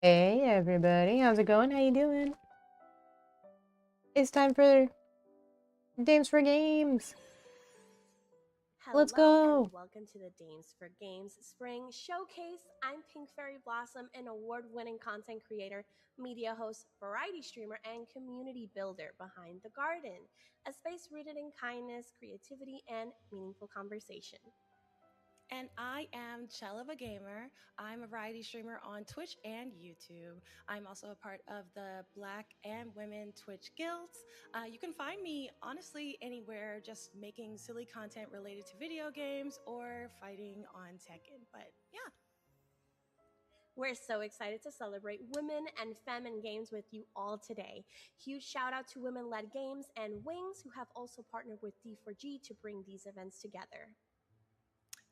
Hey everybody, how's it going? How you doing? It's time for Dames for Games. Let's Hello and go. welcome to the Dames for Games Spring Showcase. I'm Pink Fairy Blossom, an award winning content creator, media host, variety streamer, and community builder behind The Garden, a space rooted in kindness, creativity, and meaningful conversation. And I am Cheleva Gamer. I'm a variety streamer on Twitch and YouTube. I'm also a part of the Black and Women Twitch Guilds. You can find me honestly anywhere, just making silly content related to video games or fighting on Tekken. But yeah. We're so excited to celebrate women and femme in games with you all today. Huge shout out to Women Led Games and Wings, who have also partnered with D4G to bring these events together.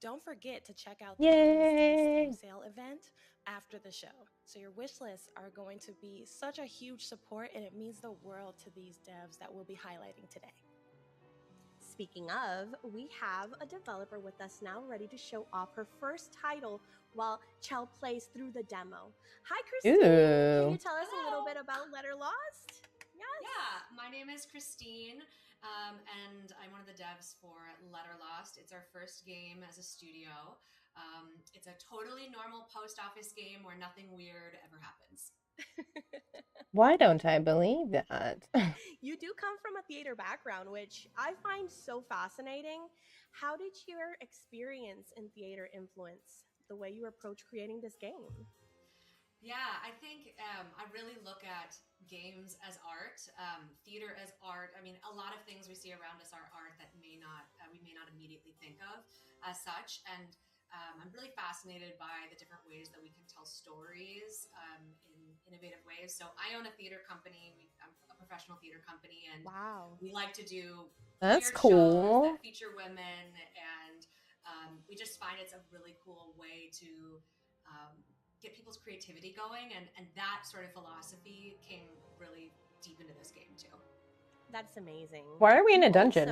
Don't forget to check out the Women's Day Steam Yay! Sale event after the show. So, your wish lists are going to be such a huge support, and it means the world to these devs that we'll be highlighting today. Speaking of, we have a developer with us now ready to show off her first title while Chell plays through the demo. Hi, Christine. Can you Ooh. tell us a little Hello. bit about Letter Lost? Yes. Yeah, my name is Christine, and I'm one of the devs for Letter Lost. It's our first game as a studio. It's a totally normal post office game where nothing weird ever happens. Why don't I believe that? You do come from a theater background, which I find so fascinating. How did your experience in theater influence the way you approach creating this game? Yeah, I think I really look at games as art, theater as art. I mean, a lot of things we see around us are art that we may not immediately think of as such. And I'm really fascinated by the different ways that we can tell stories in innovative ways. So I own a theater company. I'm a professional theater company, and Wow. we like to do That's queer shows cool. that feature women, and we just find it's a really cool way to um, get people's creativity going, and that sort of philosophy came really deep into this game too. That's amazing. Why are we in a dungeon?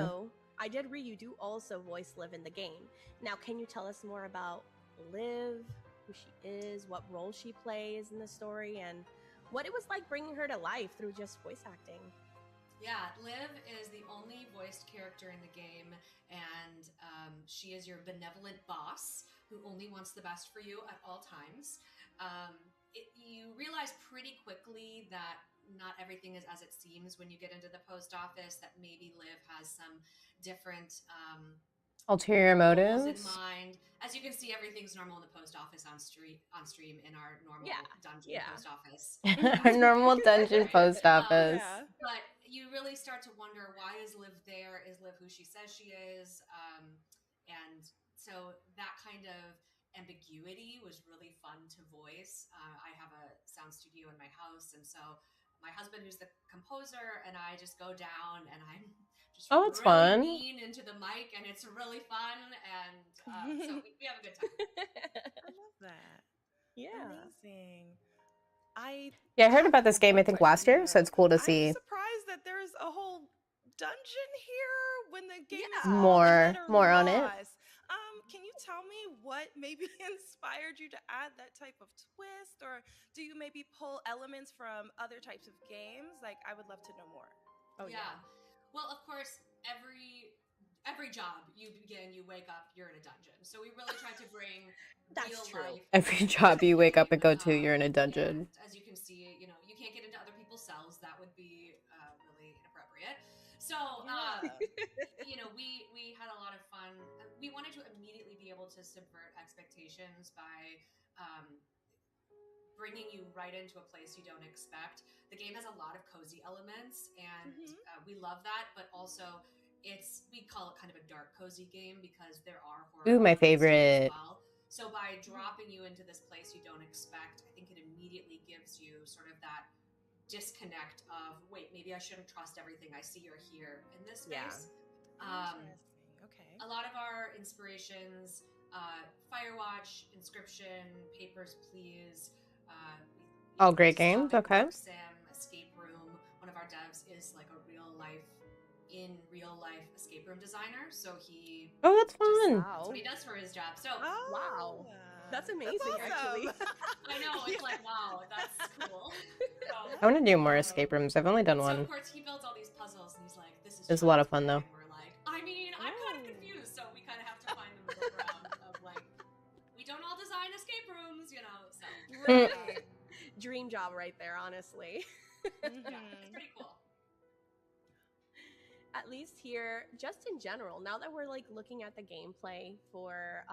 I did read you do also voice Liv in the game. Now, can you tell us more about Liv, who she is, what role she plays in the story, and what it was like bringing her to life through just voice acting? Yeah, Liv is the only voiced character in the game, and she is your benevolent boss who only wants the best for you at all times. You realize pretty quickly that not everything is as it seems when you get into the post office, that maybe Liv has some different Ulterior goals in motives? mind. As you can see, everything's normal in the post office on stream in our Yeah, normal dungeon yeah. post office. Our normal dungeon Right. post Um, office. Yeah. but you really start to wonder, why is Liv there? Is Liv who she says she is? And so that kind of ambiguity was really fun to voice. I have a sound studio in my house, and so my husband, who's the composer, and I just go down, and I'm just Oh, it's really fun. mean into the mic, and it's really fun. And so we have a good time. I love that. Yeah. Amazing. I Yeah, I heard have about this game, I one think, question last year, so though. it's cool to I'm see surprised that there's a whole dungeon here when the game is Yeah. called Letter more on it. Lost. Can you tell me what maybe inspired you to add that type of twist, or do you maybe pull elements from other types of games? Like, I would love to know more. Oh, yeah. Yeah. Well, of course, every job you begin, you wake up, you're in a dungeon. So we really tried to bring That's real true. life Every into job the you wake up game. and go to, you're in a dungeon. And as you can see, you can't get into other people's cells. That would be really inappropriate. So, Yeah. we had a lot of fun. We wanted to immediately be able to subvert expectations by bringing you right into a place you don't expect. The game has a lot of cozy elements, and Mm-hmm. we love that. But also, we call it kind of a dark cozy game because there are Ooh, horror my elements to it as favorite. well. So by dropping you into this place you don't expect, I think it immediately gives you sort of that disconnect of, wait, maybe I shouldn't trust everything I see or hear in this Yeah. space. Um, Interesting. Okay. a lot of our inspirations, Firewatch, Inscription, Papers, Please. We All like great to stop games. in Okay. Arc Sim, Escape Room. One of our devs is like a real life escape room designer. So he Oh, that's just fun. that's what Wow. he does for his job. So Oh, Wow. That's amazing, awesome. actually. I know, it's like, wow, that's cool. I want to do more escape rooms. I've only done So one. of course he builds all these puzzles and he's like, this is It's a lot of child's fun, though. play. And we're like, I mean, I'm kind of confused, so we kind of have to find the middle ground of like, we don't all design escape rooms, you know, so. Right. Dream job right there, honestly. Yeah, it's pretty cool. At least here, just in general, now that we're like looking at the gameplay for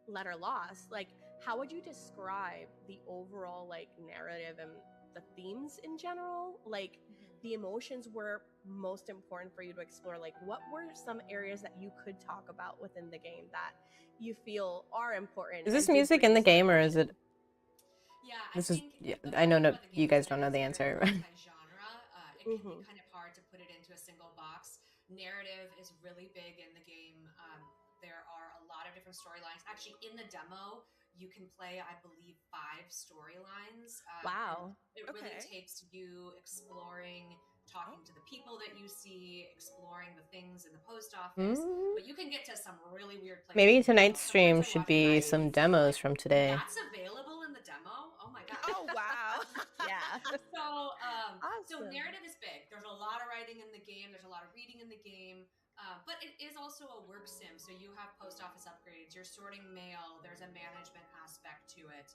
Letter Lost, like how would you describe the overall like narrative and the themes in general? Like the emotions were most important for you to explore. Like what were some areas that you could talk about within the game that you feel are important? Is this and did music bring in the you some game, or is emotion? it? Yeah, This is. think Yeah, the I know. funny No, thing about the you game guys is don't that know the it's very answer. multi-genre. It can be kind of hard to put it into a single box. Narrative is really big in the game. There are a lot of different storylines. Actually, in the demo, you can play, I believe, 5 storylines. Wow. It really Okay. takes you exploring, talking to the people that you see, exploring the things in the post office. But you can get to some really weird places. Maybe as well. tonight's Sometimes stream I should watch be videos some and demos like, from today. That's available in the demo? Oh my god. Oh wow. Yeah. So, so Awesome. narrative is big. There's a lot of writing in the game. There's a lot of reading in the game. But it is also a work sim. So you have post office upgrades. You're sorting mail. There's a management aspect to it.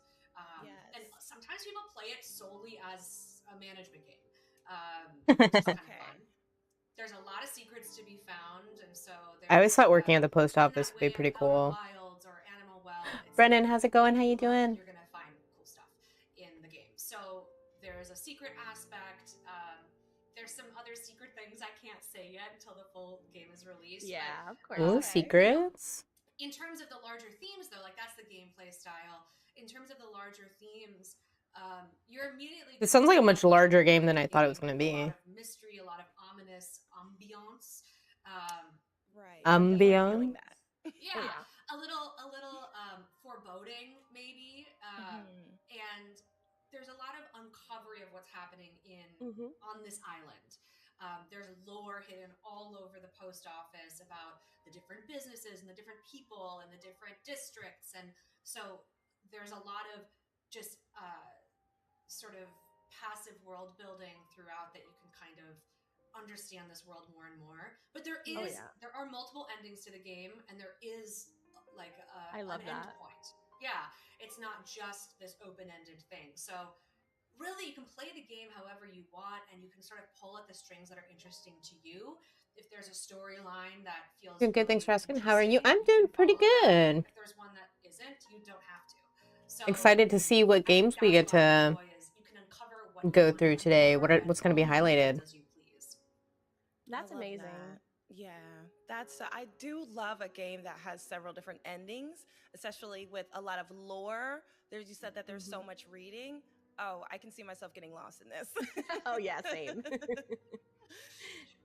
And Yes. sometimes people play it solely as a management game, which is kind of Okay. fun. There's a lot of secrets to be found, and so I always thought working at the there's, post office in would be that pretty way of cool. Outer Wilds or Animal Well. It's Brennan, like how's it going? How you doing? you're gonna find cool stuff in the game. So there's a secret aspect. There's some other secret things I can't say yet until the full game is released. Yeah, of course. Ooh, Okay. secrets. In terms of the larger themes, though, like that's the gameplay style. In terms of the larger themes, you're immediately. This sounds like a much larger game than I thought it was going gonna to be. A lot of mystery, a lot of ominous ambiance. Right. I'm definitely feeling Ambiance. that. Yeah, Yeah. a little foreboding maybe, and there's a lot of uncovery of what's happening on this island. There's lore hidden all over the post office about the different businesses and the different people and the different districts, and so there's a lot of just sort of passive world building throughout that you can kind of understand this world more and more. But there are multiple endings to the game, and there is like I love an end that. point. Yeah, it's not just this open-ended thing. So really, you can play the game however you want, and you can sort of pull at the strings that are interesting to you. If there's a storyline that feels Good, thanks for really asking. How are you? interesting, I'm doing can pretty follow that. good. If there's one that isn't, you don't have to. So Excited to see what I think games we that's get what I to enjoy is you can uncover what you go want through to today. explore What's going to be and build highlighted? as you please. That's I love amazing. that. Yeah, that's I do love a game that has several different endings, especially with a lot of lore. You said that there's so much reading. Oh, I can see myself getting lost in this. Oh yeah, same.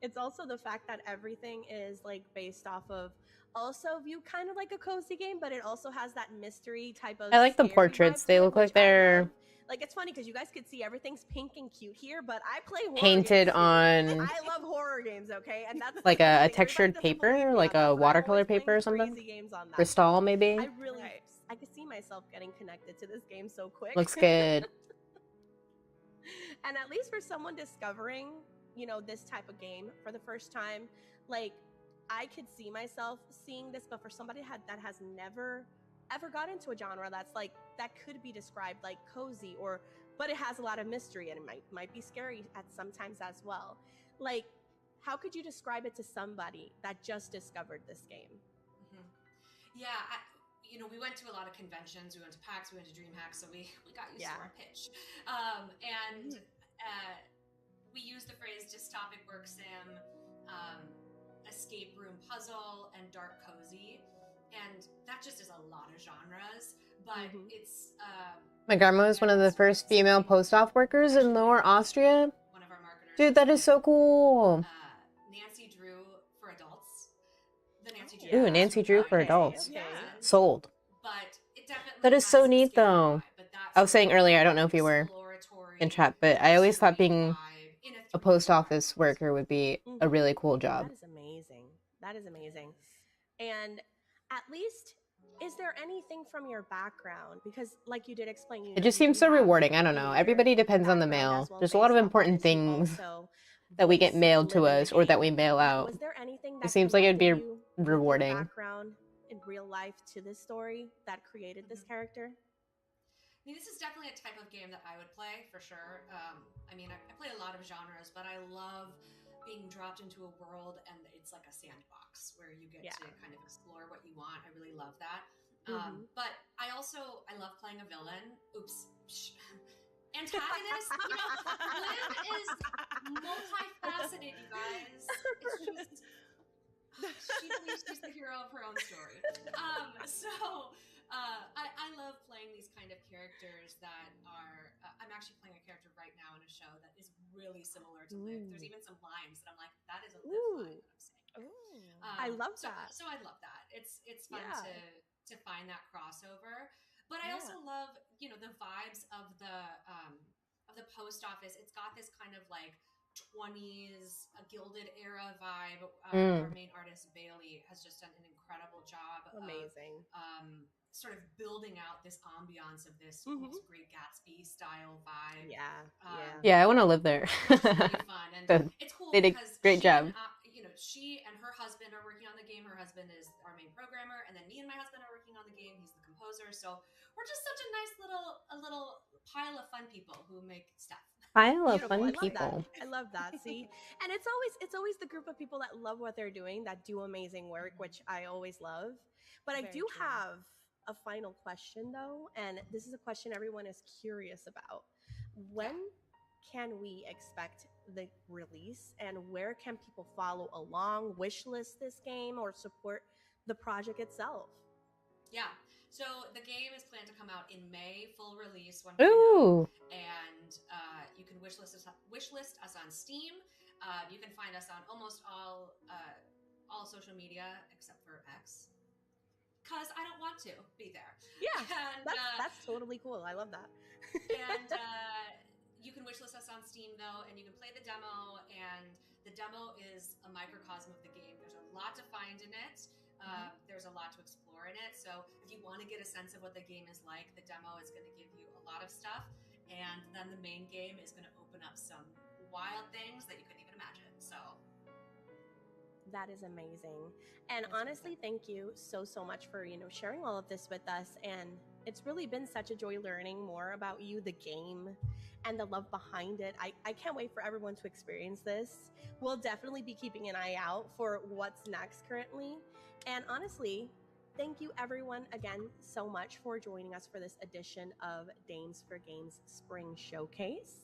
It's also the fact that everything is like based off of also view kind of like a cozy game, but it also has that mystery type of. I like the scary portraits. vibe to They it, look like which I they're love. Like it's funny because you guys could see everything's pink and cute here, but I play horror painted games too. on I love horror games, okay, and that's like the a thing. Everybody textured doesn't believe paper, me like on that, a but I'm watercolor always playing paper or something. crazy games on that. Crystal, So maybe. I really, Right. I could see myself getting connected to this game so quick. Looks good. And at least for someone discovering, you know, this type of game for the first time, like I could see myself seeing this, but for somebody that has never ever got into a genre that's like that could be described like cozy or but it has a lot of mystery and it might be scary at sometimes as well. Like how could you describe it to somebody that just discovered this game? Yeah, we went to a lot of conventions. We went to PAX, we went to DreamHack, so we got used to our pitch. And we used the phrase dystopic work sim, escape room puzzle, and dark cozy. And that just is a lot of genres, but it's... My grandma was one of the first female post office workers in Lower Austria. One of our marketers. Dude, that is so cool. Nancy Drew for adults. The Nancy Drew. Ooh, Nancy Drew for Okay, adults. okay. Sold. But it definitely That is has so a neat, scary though. vibe, but that's I was saying earlier, I don't know if you were exploratory, in chat, but I always thought being vibe in a 3D post office environment. worker would be a really cool job. That is amazing. That is amazing. And at least is there anything from your background? Because like you did explain, It just seems so rewarding. I don't know. Everybody depends on the mail. There's a lot of important things that we get mailed to us or that we mail out. Was there anything that It seems like it'd be connected you with your rewarding. background in real life to this story that created this character? I mean, this is definitely a type of game that I would play for sure. I mean, I play a lot of genres, but I love being dropped into a world and it's like a sandbox where you get to kind of explore what you want. I really love that. But I love playing a villain. Oops. Antagonist. You know, Liv is multifaceted, you guys. It's just, she believes she's the hero of her own story. I love playing these kind of characters that are. I'm actually playing a character right now in a show that is really similar to Liv. There's even some lines that I'm like, that is a Liv line that I'm saying. I love that. So I love that. It's fun to find that crossover. But I also love, you know, the vibes of the post office. It's got this kind of like 20s Gilded Era vibe. Our main artist Bailey has just done an incredible job. Amazing. Sort of building out this ambiance of this almost Great Gatsby style vibe. Yeah, I want to live there. It's really fun, and it's cool. They did because great job. She and her husband are working on the game. Her husband is our main programmer, and then me and my husband are working on the game. He's the composer. So we're just such a nice little pile of fun people who make stuff. Pile of Beautiful. fun I love people. that. I love that. See, and it's always the group of people that love what they're doing, that do amazing work, which I always love. But I do have a final question though, and this is a question everyone is curious about. When can we expect the release, and where can people follow along, wishlist this game, or support the project itself? Yeah. So the game is planned to come out in May, full release 1.0. Ooh. And you can wishlist us on Steam. You can find us on almost all social media except for X, because I don't want to be there. Yeah, and, that's totally cool. I love that. And you can wishlist us on Steam though, and you can play the demo. And the demo is a microcosm of the game. There's a lot to find in it. There's a lot to explore in it. So if you want to get a sense of what the game is like, the demo is going to give you a lot of stuff. And then the main game is going to open up some wild things that you couldn't even imagine. So that is amazing. And honestly, thank you so much for, sharing all of this with us. And it's really been such a joy learning more about you, the game, and the love behind it. I can't wait for everyone to experience this. We'll definitely be keeping an eye out for what's next currently. And honestly, thank you everyone again so much for joining us for this edition of Dames for Games Spring Showcase.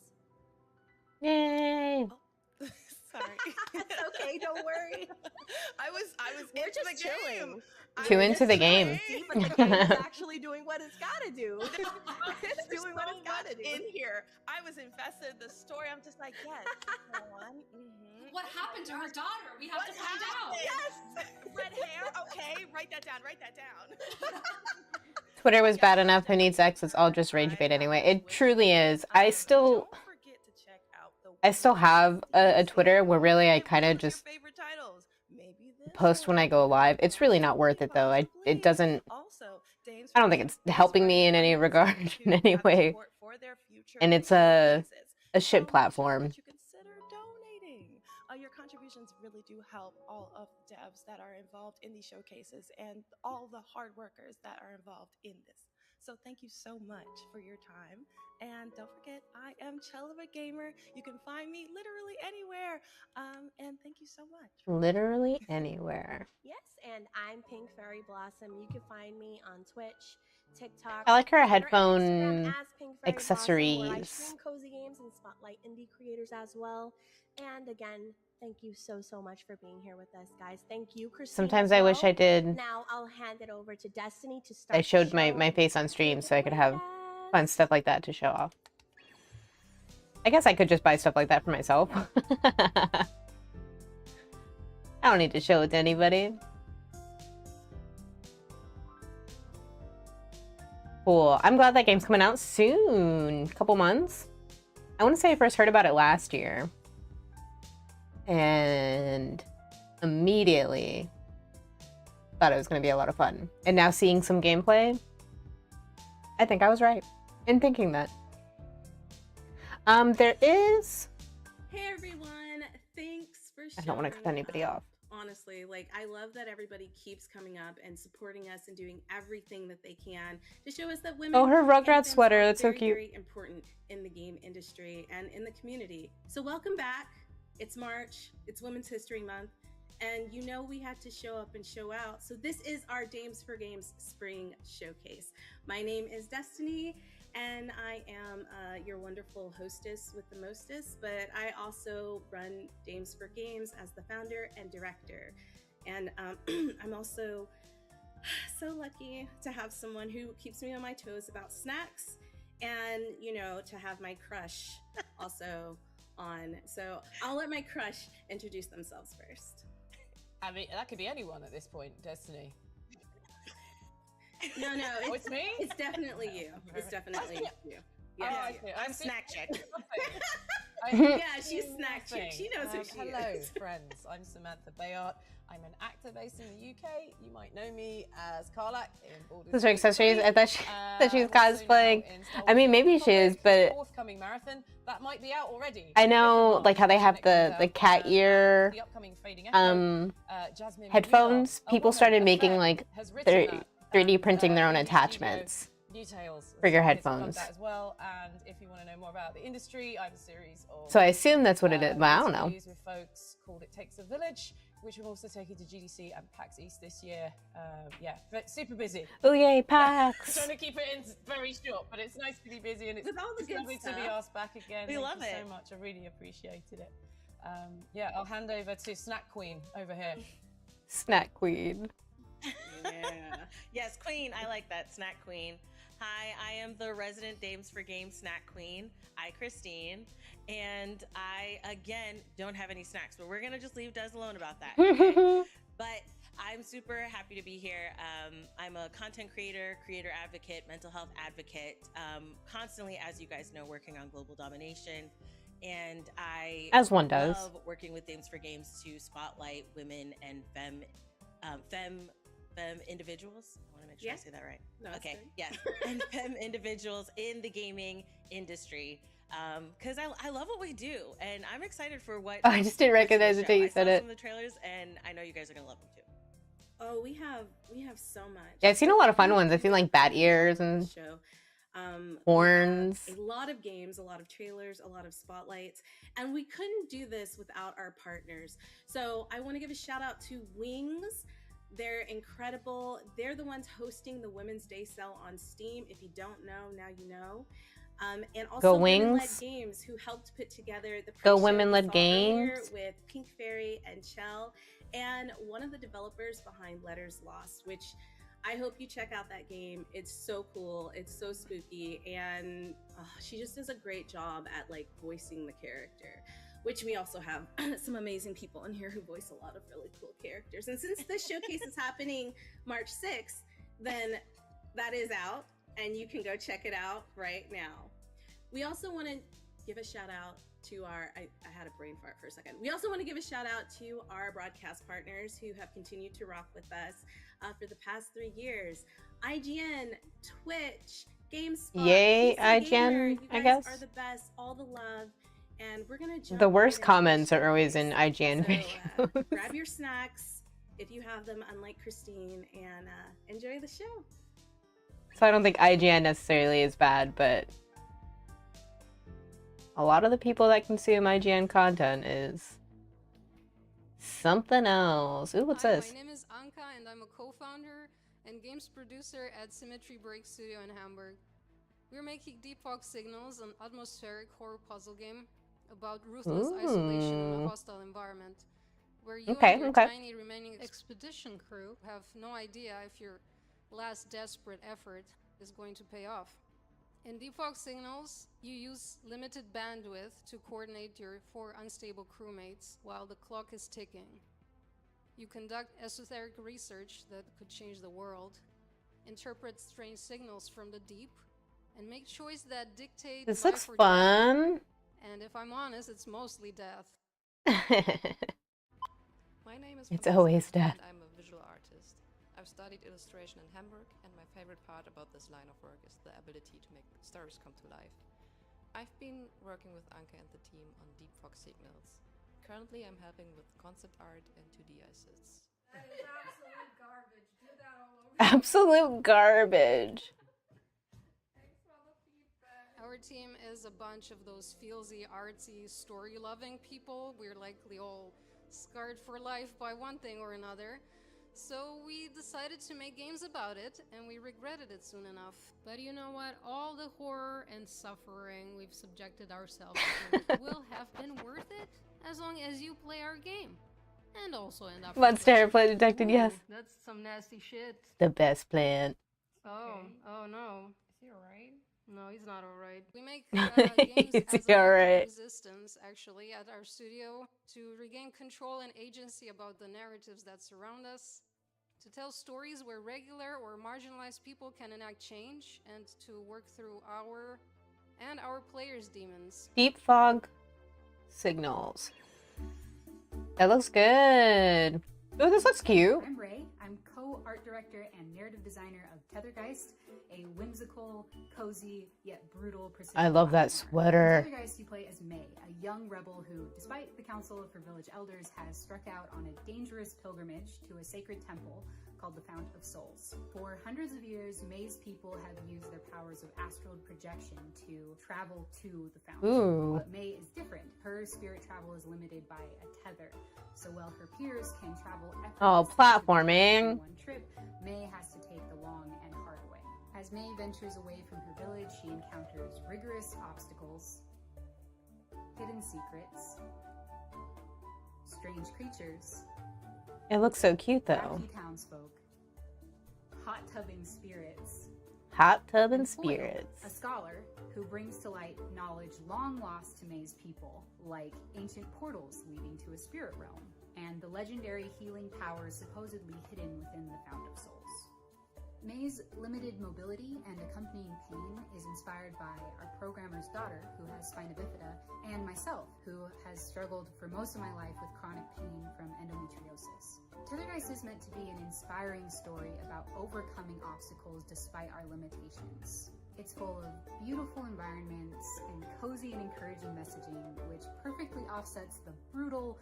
Yay! Oh, sorry. It's okay, don't worry. I was We're into just the chilling. game. Too into the game. But the game is actually doing what it's gotta do. It's doing what it's gotta do. In here, I was invested in the story. I'm just like, yes. Go on. what happened to her daughter? We have to find out. Yes. Red hair. Okay, write that down. Write that down. Twitter was bad enough. Who needs X? It's all just rage bait anyway. It truly is. I still have a Twitter where really I kind of just post when I go live. It's really not worth it though. It doesn't. I don't think it's helping me in any regard in any way. And it's a shit platform. Your contributions really do help all of the devs that are involved in these showcases and all the hard workers that are involved in this. So thank you so much for your time. And don't forget, I am Chelva Gamer. You can find me literally anywhere. And thank you so much. Literally anywhere. Yes, and I'm Pink Fairy Blossom. You can find me on Twitch, TikTok. I like her Twitter, and headphone Instagram as Pink Fairy accessories. Blossom, where I stream cozy games and spotlight indie creators as well. And again, thank you so much for being here with us, guys. Thank you, Christine. Sometimes I wish I did. Now I'll hand it over to Destiny to start. I showed the my show. face on stream so I could have fun stuff like that to show off. I guess I could just buy stuff like that for myself. I don't need to show it to anybody. Cool. I'm glad that game's coming out soon. Couple months. I want to say I first heard about it last year. And immediately thought it was going to be a lot of fun. And now seeing some gameplay, I think I was right in thinking that. There is... Hey everyone, thanks for I don't want to cut anybody off. Honestly, like, I love that everybody keeps coming up and supporting us and doing everything that they can to show us that women... Oh, her and Rugrats femmes sweater, are that's so very, cute. very important in the game industry and in the community. So welcome back. It's March, it's Women's History Month, and you know we had to show up and show out. So this is our Dames for Games Spring Showcase. My name is Destiny, and I am your wonderful hostess with the mostest, but I also run Dames for Games as the founder and director. And I'm also so lucky to have someone who keeps me on my toes about snacks and, you know, to have my crush also on. So I'll let my crush introduce themselves first. I mean, that could be anyone at this point, Destiny. No, Oh, it's me? it's definitely you. It's definitely you. Yeah, Yeah. okay. I'm Snack Chick. Yeah, she's Snack Chick. She knows who she hello, is. friends. I'm Samantha Bayard. I'm an actor based in the UK. You might know me as Carla in Baldur's Those are Gate accessories. 3. I thought she was I'm also cosplaying. now in Star I mean, Wars maybe she is, Republic, but forthcoming marathon that might be out already. I know, Different like how they launch have when it comes the out. cat ear The upcoming Fading Echo, Jasmine headphones. Wheeler, a People woman, started a making friend, like has written that, 3D printing their own Indie attachments. Studio details for your certificates above headphones. that as well. And if you want to know more about the industry, I have a series of So I assume that's what it is, but I don't know. interviews with folks called It Takes a Village, which will also take you to GDC and PAX East this year. Yeah, but super busy. Oh yay, PAX! Trying to keep it in very short, but it's nice to be busy and it's, With all the it's good lovely to be stuff. asked back again. We Thank love you it. so much. I really appreciated it. Yeah, I'll hand over to Snack Queen over here. Snack Queen. Yeah. Yes, Queen. I like that. Snack Queen. Hi, I am the resident Dames for Games Snack Queen. I, Christine. And I, again, don't have any snacks, but we're going to just leave Des alone about that. Okay? But I'm super happy to be here. I'm a content creator, creator advocate, mental health advocate, constantly, as you guys know, working on global domination. And I As one does. love working with Dames for Games to spotlight women and femme individuals. I want to make sure I Yeah. say that right. No, it's Okay, good. yes, and femme individuals in the gaming industry. Because I love what we do, and I'm excited for what. Oh, I just didn't what's in recognize the it till show. you I said saw it. some of the trailers, and I know you guys are gonna love them too. Oh, we have so much. Yeah, I've seen a lot of fun ones. I've seen like bat ears and show. horns. A lot of games, a lot of trailers, a lot of spotlights, and we couldn't do this without our partners. So I want to give a shout out to Wings. They're incredible. They're the ones hosting the Women's Day sale on Steam. If you don't know, now you know. And also Go Women Led Wings. Games, who helped put together the Go pre-show Women we Led saw earlier Games. with Pink Fairy and Chell, and one of the developers behind Letters Lost, which I hope you check out that game. It's so cool. It's so spooky, and she just does a great job at like voicing the character. Which we also have some amazing people in here who voice a lot of really cool characters. And since this showcase is happening March 6th, then that is out, and you can go check it out right now. We also want to give a shout out to our, I had a brain fart for a second. We also want to give a shout out to our broadcast partners who have continued to rock with us for the past 3 years. IGN, Twitch, GameSpot, Yay, PC Gamer, IGN, you I guys guess. are the best, all the love. And we're gonna jump The worst right into comments the are always in showcase. IGN So, videos. grab your snacks if you have them, unlike Christine, and enjoy the show. So I don't think IGN necessarily is bad, but a lot of the people that consume IGN content is something else. Ooh, what's Hi, this? My name is Anka, and I'm a co-founder and games producer at Symmetry Break Studio in Hamburg. We're making Deep Fog Signals, an atmospheric horror puzzle game about ruthless isolation in Ooh. a hostile environment, where you Okay, and your okay. tiny remaining expedition crew have no idea if your last desperate effort is going to pay off. In Deep Fog Signals, you use limited bandwidth to coordinate your 4 unstable crewmates while the clock is ticking. You conduct esoteric research that could change the world, interpret strange signals from the deep, and make choices that dictate This life looks or death. fun. And if I'm honest, it's mostly death. My name is It's Vanessa, always death. and I'm a visual artist. I've studied illustration in Hamburg, and my favorite part about this line of work is the ability to make stories come to life. I've been working with Anke and the team on Deep Fox Signals. Currently, I'm helping with concept art and 2D assets. That is absolute garbage. Do that all over. Absolute garbage. Thanks for the feedback. Our team is a bunch of those feelsy, artsy, story-loving people. We're likely all scarred for life by one thing or another. So we decided to make games about it, and we regretted it soon enough. But you know what? All the horror and suffering we've subjected ourselves to will have been worth it as long as you play our game. And also end up... Blood stare, play detected, yes. That's some nasty shit. The best plant. Oh, Okay. oh no. Is he alright? No, he's not alright. We make Is games as he a alright? resistance, actually, at our studio to regain control and agency about the narratives that surround us, to tell stories where regular or marginalized people can enact change, and to work through our and our players' demons. Deep Fog Signals. That looks good. Oh, this looks cute. I'm Ray. I'm co-art director and narrative designer of Tethergeist, a whimsical, cozy, yet brutal precision I love that platformer. sweater. In Tethergeist, you play as May, a young rebel who, despite the counsel of her village elders, has struck out on a dangerous pilgrimage to a sacred temple called the Fount of Souls. For hundreds of years, May's people have used their powers of astral projection to travel to the Fount. Ooh. But May is different. Her spirit travel is limited by a tether. So while her peers can travel Oh, effortlessly platforming. in one trip, May has to take the long and hard way. As May ventures away from her village, she encounters rigorous obstacles, hidden secrets, strange creatures, It looks so cute though. wacky townsfolk, hot tubbing spirits, Hot tub and Foil, spirits. a scholar who brings to light knowledge long lost to May's people, like ancient portals leading to a spirit realm, and the legendary healing powers supposedly hidden within the Fount of Souls. May's limited mobility and accompanying pain is inspired by our programmer's daughter, who has spina bifida, and myself, who has struggled for most of my life with chronic pain from endometriosis. Tethergeist is meant to be an inspiring story about overcoming obstacles despite our limitations. It's full of beautiful environments and cozy and encouraging messaging, which perfectly offsets the brutal,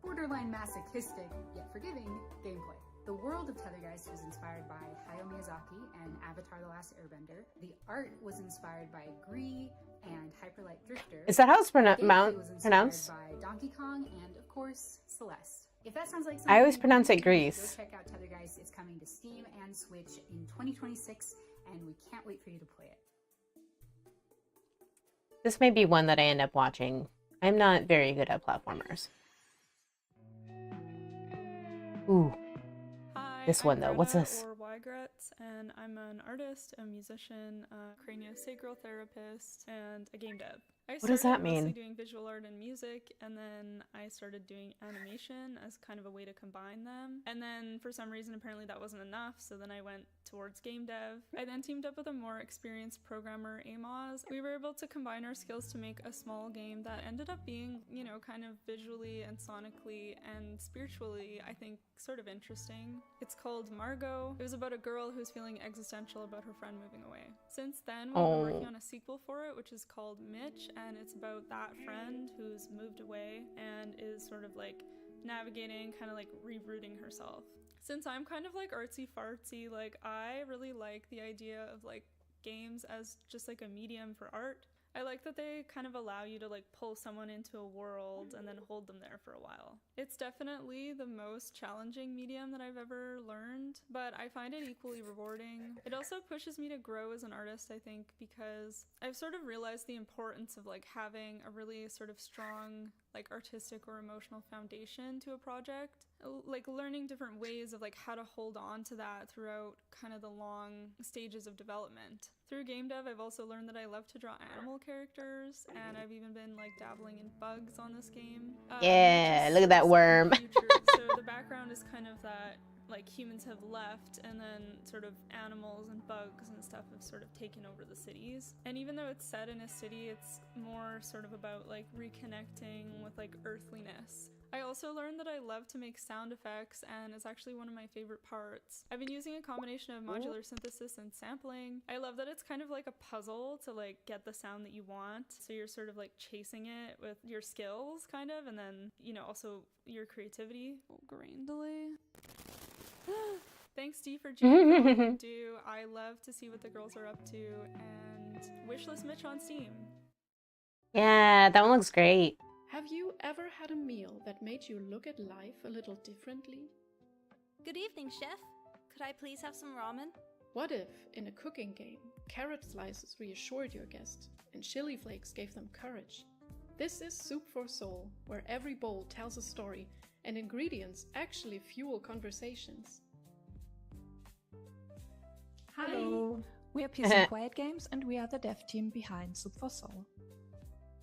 borderline masochistic, yet forgiving gameplay. The world of Tethergeist was inspired by Hayao Miyazaki and Avatar: The Last Airbender. The art was inspired by Gree and Hyperlight Drifter. Is that how it's Gameplay was inspired pronounced? by Donkey Kong and, of course, Celeste. If that sounds like something I always you pronounce it go Grease. check out Tethergeist. It's coming to Steam and Switch in 2026, and we can't wait for you to play it. This may be one that I end up watching. I'm not very good at platformers. Ooh. Hi, This one, I'm though. What's Greta, this? Or Wygretz, and I'm an artist, a musician, a craniosacral therapist, and a game dev. I What does that started mostly mean? doing visual art and music, and then I started doing animation as kind of a way to combine them. And then for some reason, apparently that wasn't enough, so then I went towards game dev. I then teamed up with a more experienced programmer, Amos. We were able to combine our skills to make a small game that ended up being, you know, kind of visually and sonically and spiritually, I think, sort of interesting. It's called Margot. It was about a girl who's feeling existential about her friend moving away. Since then, we've been working on a sequel for it, which is called Mitch, and it's about that friend who's moved away and is sort of like navigating, kind of like rerouting herself. Since I'm kind of like artsy fartsy, like I really like the idea of like games as just like a medium for art. I like that they kind of allow you to like pull someone into a world and then hold them there for a while. It's definitely the most challenging medium that I've ever learned, but I find it equally rewarding. It also pushes me to grow as an artist, I think, because I've sort of realized the importance of like having a really sort of strong like artistic or emotional foundation to a project. Like learning different ways of like how to hold on to that throughout kind of the long stages of development. Through game dev, I've also learned that I love to draw animal characters, and I've even been like dabbling in bugs on this game. Yeah, look at that worm. So the background is kind of that like humans have left, and then sort of animals and bugs and stuff have sort of taken over the cities. And even though it's set in a city, it's more sort of about like reconnecting with like earthliness. I also learned that I love to make sound effects, and it's actually one of my favorite parts. I've been using a combination of modular synthesis and sampling. I love that it's kind of like a puzzle to like get the sound that you want. So you're sort of like chasing it with your skills kind of, and then, you know, also your creativity. Oh, grain delay. Thanks D for G for what you do. I love to see what the girls are up to, and Wishlist Mitch on Steam. Yeah, that one looks great. Have you ever had a meal that made you look at life a little differently? Good evening, chef. Could I please have some ramen? What if, in a cooking game, carrot slices reassured your guest and chili flakes gave them courage? This is Soup for Soul, where every bowl tells a story and ingredients actually fuel conversations. Hello! We are Peace and Quiet Games, and we are the dev team behind Soup for Soul.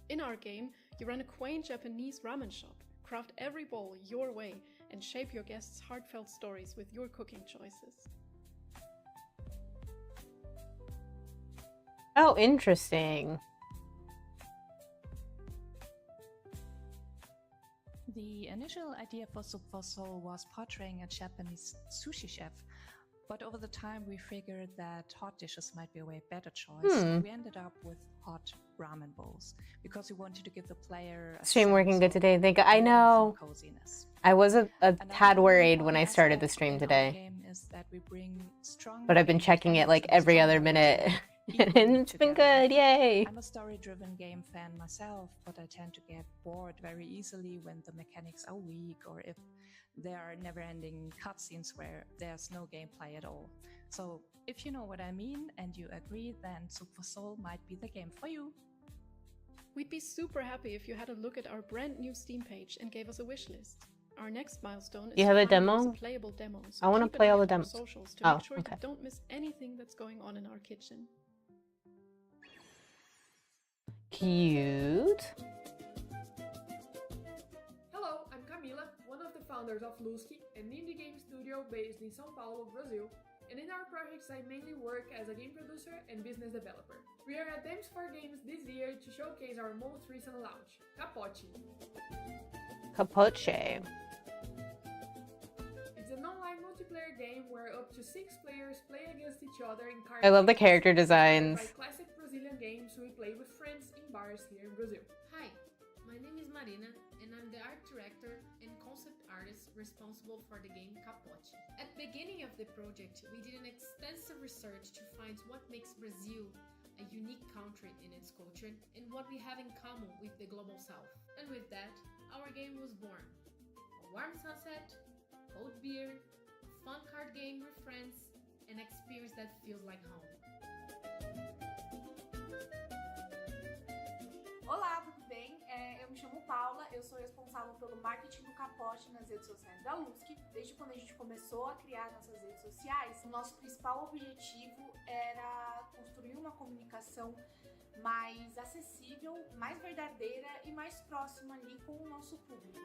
In our game, you run a quaint Japanese ramen shop, craft every bowl your way, and shape your guests' heartfelt stories with your cooking choices. Oh, interesting. The initial idea for Soup for Soul was portraying a Japanese sushi chef, but over the time we figured that hot dishes might be a way better choice. So we ended up with hot ramen bowls because we wanted to give the player a Stream working sense good of today. Thank I know. coziness. I was a tad Another worried when I important started the aspect stream in our today. game is that we bring strong But I've been checking it like every other minute. And it's been good, yay! I'm a story-driven game fan myself, but I tend to get bored very easily when the mechanics are weak or if there are never-ending cutscenes where there's no gameplay at all. So if you know what I mean and you agree, then Soup for Soul might be the game for you. We'd be super happy if you had a look at our brand new Steam page and gave us a wish list. Our next milestone is You have a to find demo? a playable demo, so I want to keep an play eye all the on our demos. socials to Oh, make sure okay. you don't miss anything that's going on in our kitchen. Cute. Hello, I'm Camila, one of the founders of Lusky, an indie game studio based in São Paulo, Brazil. And in our projects, I mainly work as a game producer and business developer. We are at Games for Games this year to showcase our most recent launch, Capote. Capoche. It's an online multiplayer game where up to 6 players play against each other in card I love the games character inspired designs. by classic Brazilian games we play with friends in bars here in Brazil. Hi, my name is Marina, and I'm the art director and concept artist responsible for the game Capote. At the beginning of the project, we did an extensive research to find what makes Brazil a unique country in its culture and what we have in common with the global south. And with that, our game was born. A warm sunset, cold beer, a fun card game with friends, an experience that feels like home. Olá, tudo bem? Eu me chamo Paula, eu sou responsável pelo marketing do Capote nas redes sociais da Lusky. Desde quando a gente começou a criar nossas redes sociais, o nosso principal objetivo era construir uma comunicação mais acessível, mais verdadeira e mais próxima ali com o nosso público.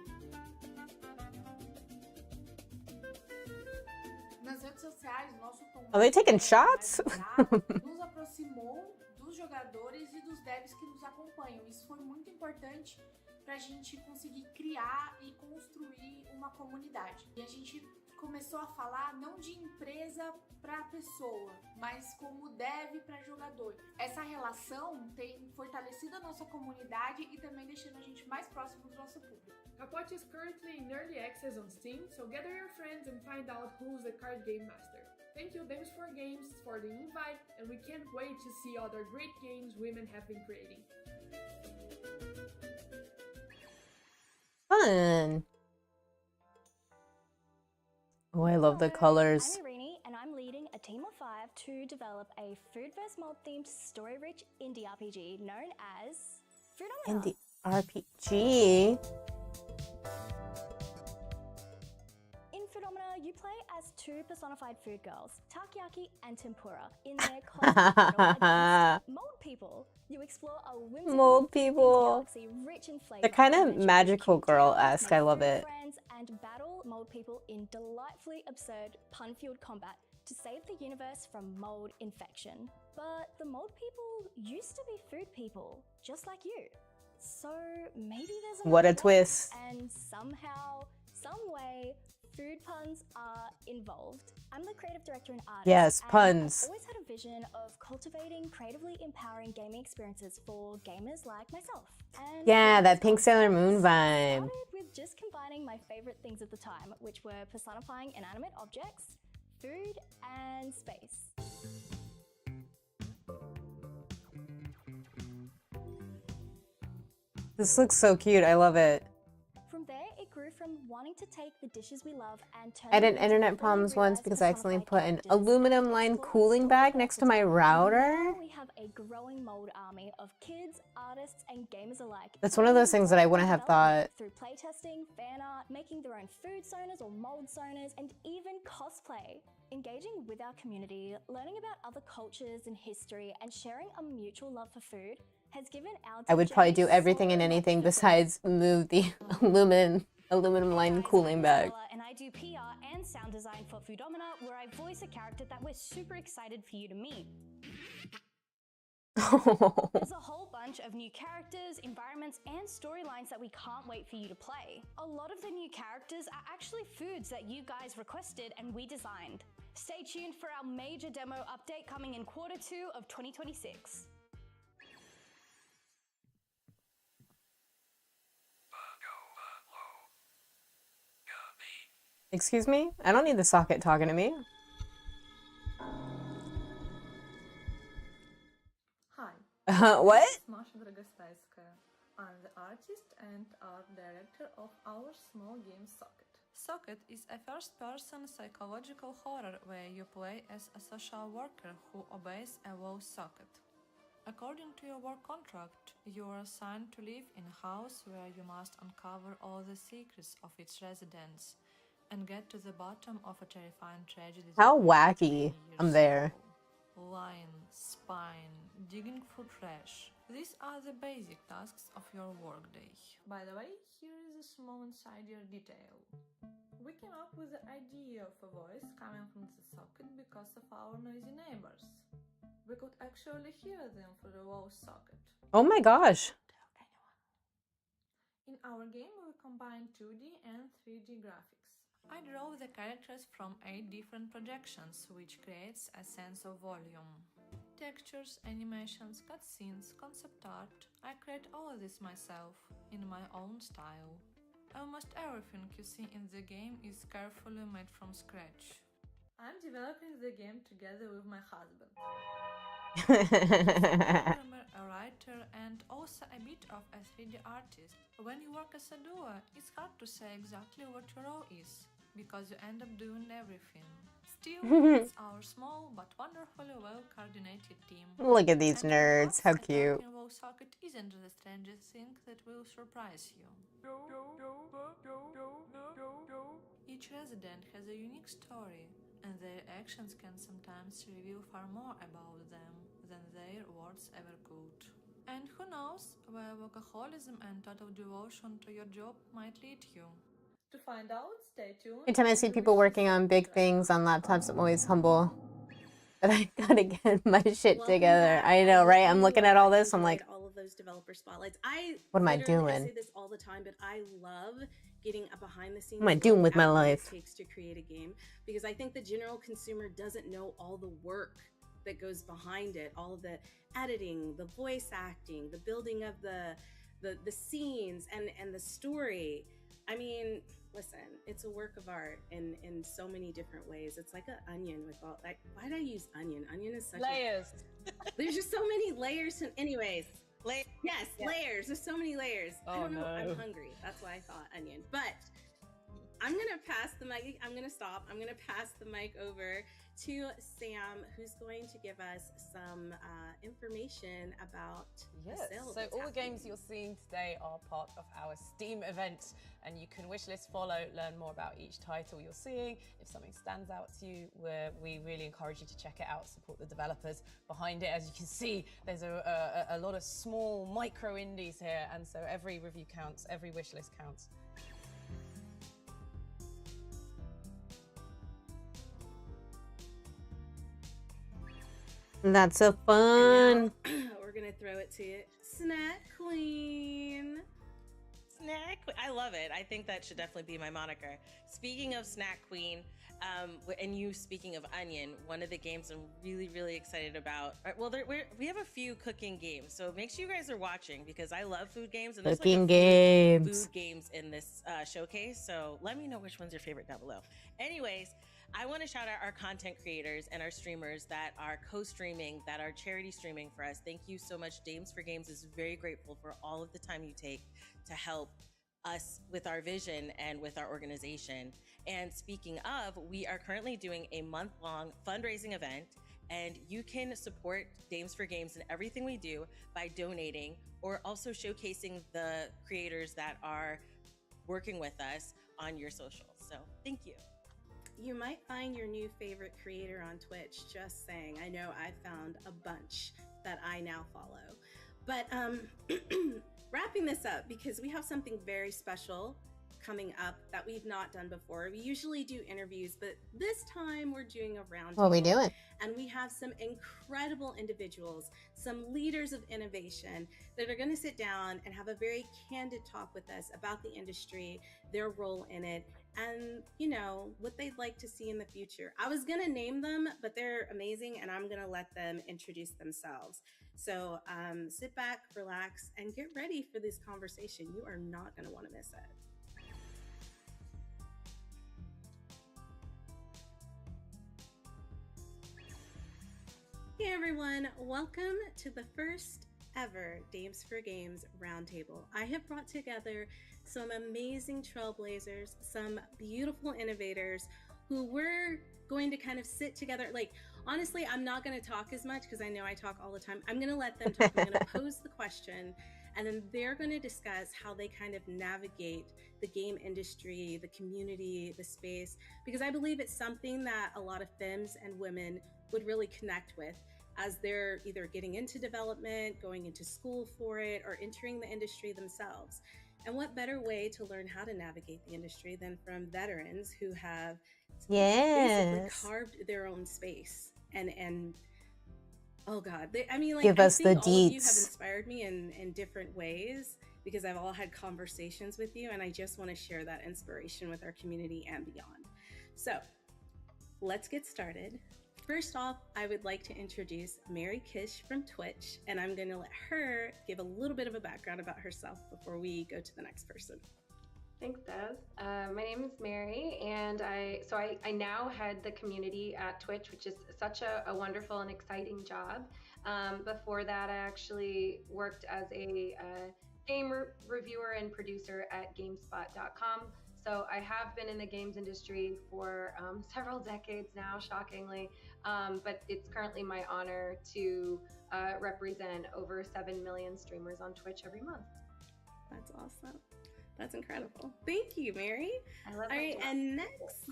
Nas redes sociais, o nosso tom Are they taking shots? nos aproximou dos jogadores e dos devs que nos acompanham. Isso foi muito importante para a gente conseguir criar e construir uma comunidade. E a gente começou a falar não de empresa para pessoa, mas como dev para jogador. Essa relação tem fortalecido a nossa comunidade e também deixando a gente mais próximo do nosso público. Capote is currently in early access on Steam, so gather your friends and find out who's the card game master. Thank you Games for Games for the invite, and we can't wait to see other great games women have been creating. Fun. Oh, I love the colors. I'm Irini, and I'm leading a team of 5 to develop a food vs. mold themed story-rich indie RPG known as Foodomina. Indie RPG. In Foodomina, you play as 2 personified food girls, Takoyaki and Tempura, in their constant battle against mold people. You explore a whimsical Mold people. galaxy rich in flavor. They're kind of magical girl-esque. I love it. Friends and battle mold people in delightfully absurd, pun-fueled combat to save the universe from mold infection. But the mold people used to be food people, just like you. So maybe there's What a another way, twist. and somehow, some way, food puns are involved. I'm the creative director and artist. Yes, and puns. I've always had a vision of cultivating creatively empowering gaming experiences for gamers like myself. And Yeah, for that this Pink Sailor concept, Moon vibe. started with just combining my favorite things at the time, which were personifying inanimate objects, food, and space. This looks so cute. I love it. From there, it grew from wanting to take the dishes we love and turn I them had into internet fully problems once realized because I accidentally personified put an characters. aluminum line cooling bag next to my router. Now we have a growing mold army of kids, artists, and gamers alike. That's one of those things that I wouldn't have thought. Through playtesting, fan art, making their own food soners or mold soners, and even cosplay. Engaging with our community, learning about other cultures and history, and sharing a mutual love for food has given our I would probably do DJ everything so and much anything fulfillment. besides move the aluminum line cooling bag. And I do PR and sound design for Foodomina, where I voice a character that we're super excited for you to meet. There's a whole bunch of new characters, environments, and storylines that we can't wait for you to play. A lot of the new characters are actually foods that you guys requested and we designed. Stay tuned for our major demo update coming in Q2 of 2026. Excuse me? I don't need the socket talking to me. Hi. What? Masha Dragostayskaya. I'm the artist and art director of our small game Socket. Socket is a first-person psychological horror where you play as a social worker who obeys a WoW socket. According to your work contract, you are assigned to live in a house where you must uncover all the secrets of its residents and get to the bottom of a terrifying tragedy. How wacky. I'm there. Lying, spying, digging through trash. These are the basic tasks of your workday. By the way, here is a small insider detail. We came up with the idea of a voice coming from the socket because of our noisy neighbors. We could actually hear them through the wall socket. Oh my gosh. In our game, we combine 2D and 3D graphics. I draw the characters from 8 different projections, which creates a sense of volume. Textures, animations, cutscenes, concept art, I create all of this myself, in my own style. Almost everything you see in the game is carefully made from scratch. I'm developing the game together with my husband. He's a programmer, a writer, and also a bit of a 3D artist. When you work as a duo, it's hard to say exactly what your role is, because you end up doing everything. Still, it's our small but wonderfully well-coordinated team. Look at these nerds. How cute. Talking WoW socket isn't the strangest thing that will surprise you. Each resident has a unique story, and their actions can sometimes reveal far more about them than their words ever could. And who knows where workaholism and total devotion to your job might lead you. To find out, stay tuned. Anytime I see people working on big things on laptops, I'm always humble. But I gotta get my shit together. I know, right? I'm looking at all this. I'm like, all of those developer spotlights. what am I I doing? say this all the time, but I love getting a behind the scenes. What am I doing look with my at what life? It takes to create a game, because I think the general consumer doesn't know all the work that goes behind it, all of the editing, the voice acting, the building of the scenes and the story. I mean, listen, it's a work of art in so many different ways. It's like an onion with all like, why did I use onion? Onion is such Layers. There's just so many layers to, anyways. Yes, layers. There's so many layers. I don't know. no. I'm hungry. That's why I thought onion. But I'm gonna pass the mic. I'm gonna stop. I'm gonna pass the mic over to Sam, who's going to give us some information about Yes, the sale. so that's all the happening. games you're seeing today are part of our Steam event, and you can wishlist, follow, learn more about each title you're seeing. If something stands out to you, we really encourage you to check it out, support the developers behind it. As you can see, there's a lot of small micro indies here, and so every review counts, every wishlist counts. That's so fun. We're gonna throw it to Snack Queen. I love it. I think that should definitely be my moniker. Speaking of Snack Queen, and you speaking of Onion, one of the games I'm really, really excited about. Well, we have a few cooking games, so make sure you guys are watching because I love food games. And there's like Cooking a few games. food games in this showcase. So let me know which one's your favorite down below. Anyways, I want to shout out our content creators and our streamers that are co-streaming, that are charity streaming for us. Thank you so much. Dames for Games is very grateful for all of the time you take to help us with our vision and with our organization. And speaking of, we are currently doing a month-long fundraising event, and you can support Dames for Games and everything we do by donating or also showcasing the creators that are working with us on your socials. So thank you. You might find your new favorite creator on Twitch, just saying. I know I found a bunch that I now follow. But wrapping this up, because we have something very special coming up that we've not done before. We usually do interviews, but this time we're doing a roundtable. What are we doing? And we have some incredible individuals, some leaders of innovation that are going to sit down and have a very candid talk with us about the industry, their role in it, and, you know, what they'd like to see in the future. I was going to name them, but they're amazing, and I'm going to let them introduce themselves. So sit back, relax, and get ready for this conversation. You are not going to want to miss it. Hey everyone, welcome to the first ever Dames for Games Roundtable. I have brought together some amazing trailblazers, some beautiful innovators who we're going to kind of sit together. Like, honestly, I'm not going to talk as much because I know I talk all the time. I'm going to let them talk. I'm going to pose the question, and then they're going to discuss how they kind of navigate the game industry, the community, the space, because I believe it's something that a lot of femmes and women would really connect with as they're either getting into development, going into school for it, or entering the industry themselves. And what better way to learn how to navigate the industry than from veterans who have basically carved their own space and oh God, I mean, like, give us the all of you have deets. inspired me in different ways because I've all had conversations with you, and I just want to share that inspiration with our community and beyond. So let's get started. First off, I would like to introduce Mary Kish from Twitch, and I'm going to let her give a little bit of a background about herself before we go to the next person. Thanks, Des. My name is Mary, and I now head the community at Twitch, which is such a wonderful and exciting job. Before that, I actually worked as a game reviewer and producer at GameSpot.com. So I have been in the games industry for several decades now, shockingly, but it's currently my honor to represent over 7 million streamers on Twitch every month. That's awesome. That's incredible. Thank you, Mary. I love All right, that. and next,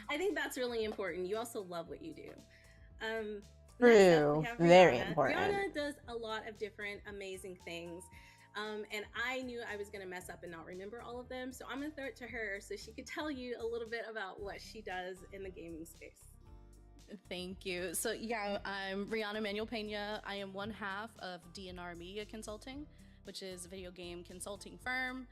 I think that's really important. You also love what you do. Next up, we have Very Rihanna. important. Rihanna does a lot of different amazing things. And I knew I was going to mess up and not remember all of them. So I'm going to throw it to her so she could tell you a little bit about what she does in the gaming space. Thank you. So yeah, I'm Rihanna Manuel Pena. I am one half of DNR Media Consulting, which is a video game consulting firm.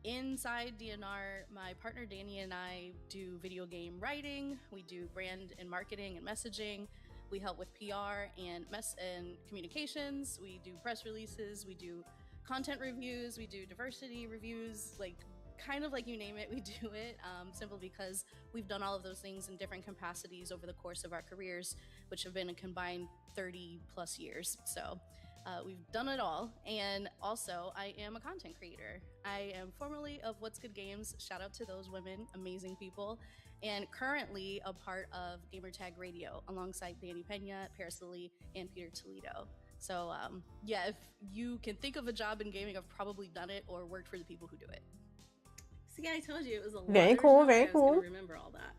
Inside DNR, my partner Danny and I do video game writing. We do brand and marketing and messaging. We help with PR and communications. We do press releases. We do content reviews. We do diversity reviews. Like, kind of like you name it, we do it. Simply because we've done all of those things in different capacities over the course of our careers, which have been a combined 30 plus years. So we've done it all. And also, I am a content creator. I am formerly of What's Good Games. Shout out to those women, amazing people. And currently a part of Gamertag Radio alongside Danny Pena, Paris Lilly, and Peter Toledo. So yeah, if you can think of a job in gaming, I've probably done it or worked for the people who do it. See, I told you it was a lot. Very There's cool, no way very I was gonna cool. remember all that.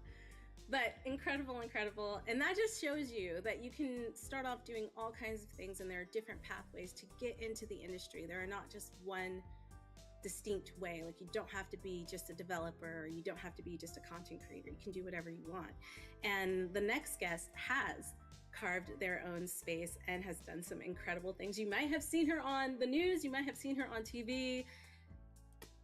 But incredible, incredible. And that just shows you that you can start off doing all kinds of things, and there are different pathways to get into the industry. There are not just one distinct way. Like, you don't have to be just a developer, or you don't have to be just a content creator. You can do whatever you want. And the next guest has carved their own space and has done some incredible things. You might have seen her on the news, you might have seen her on TV.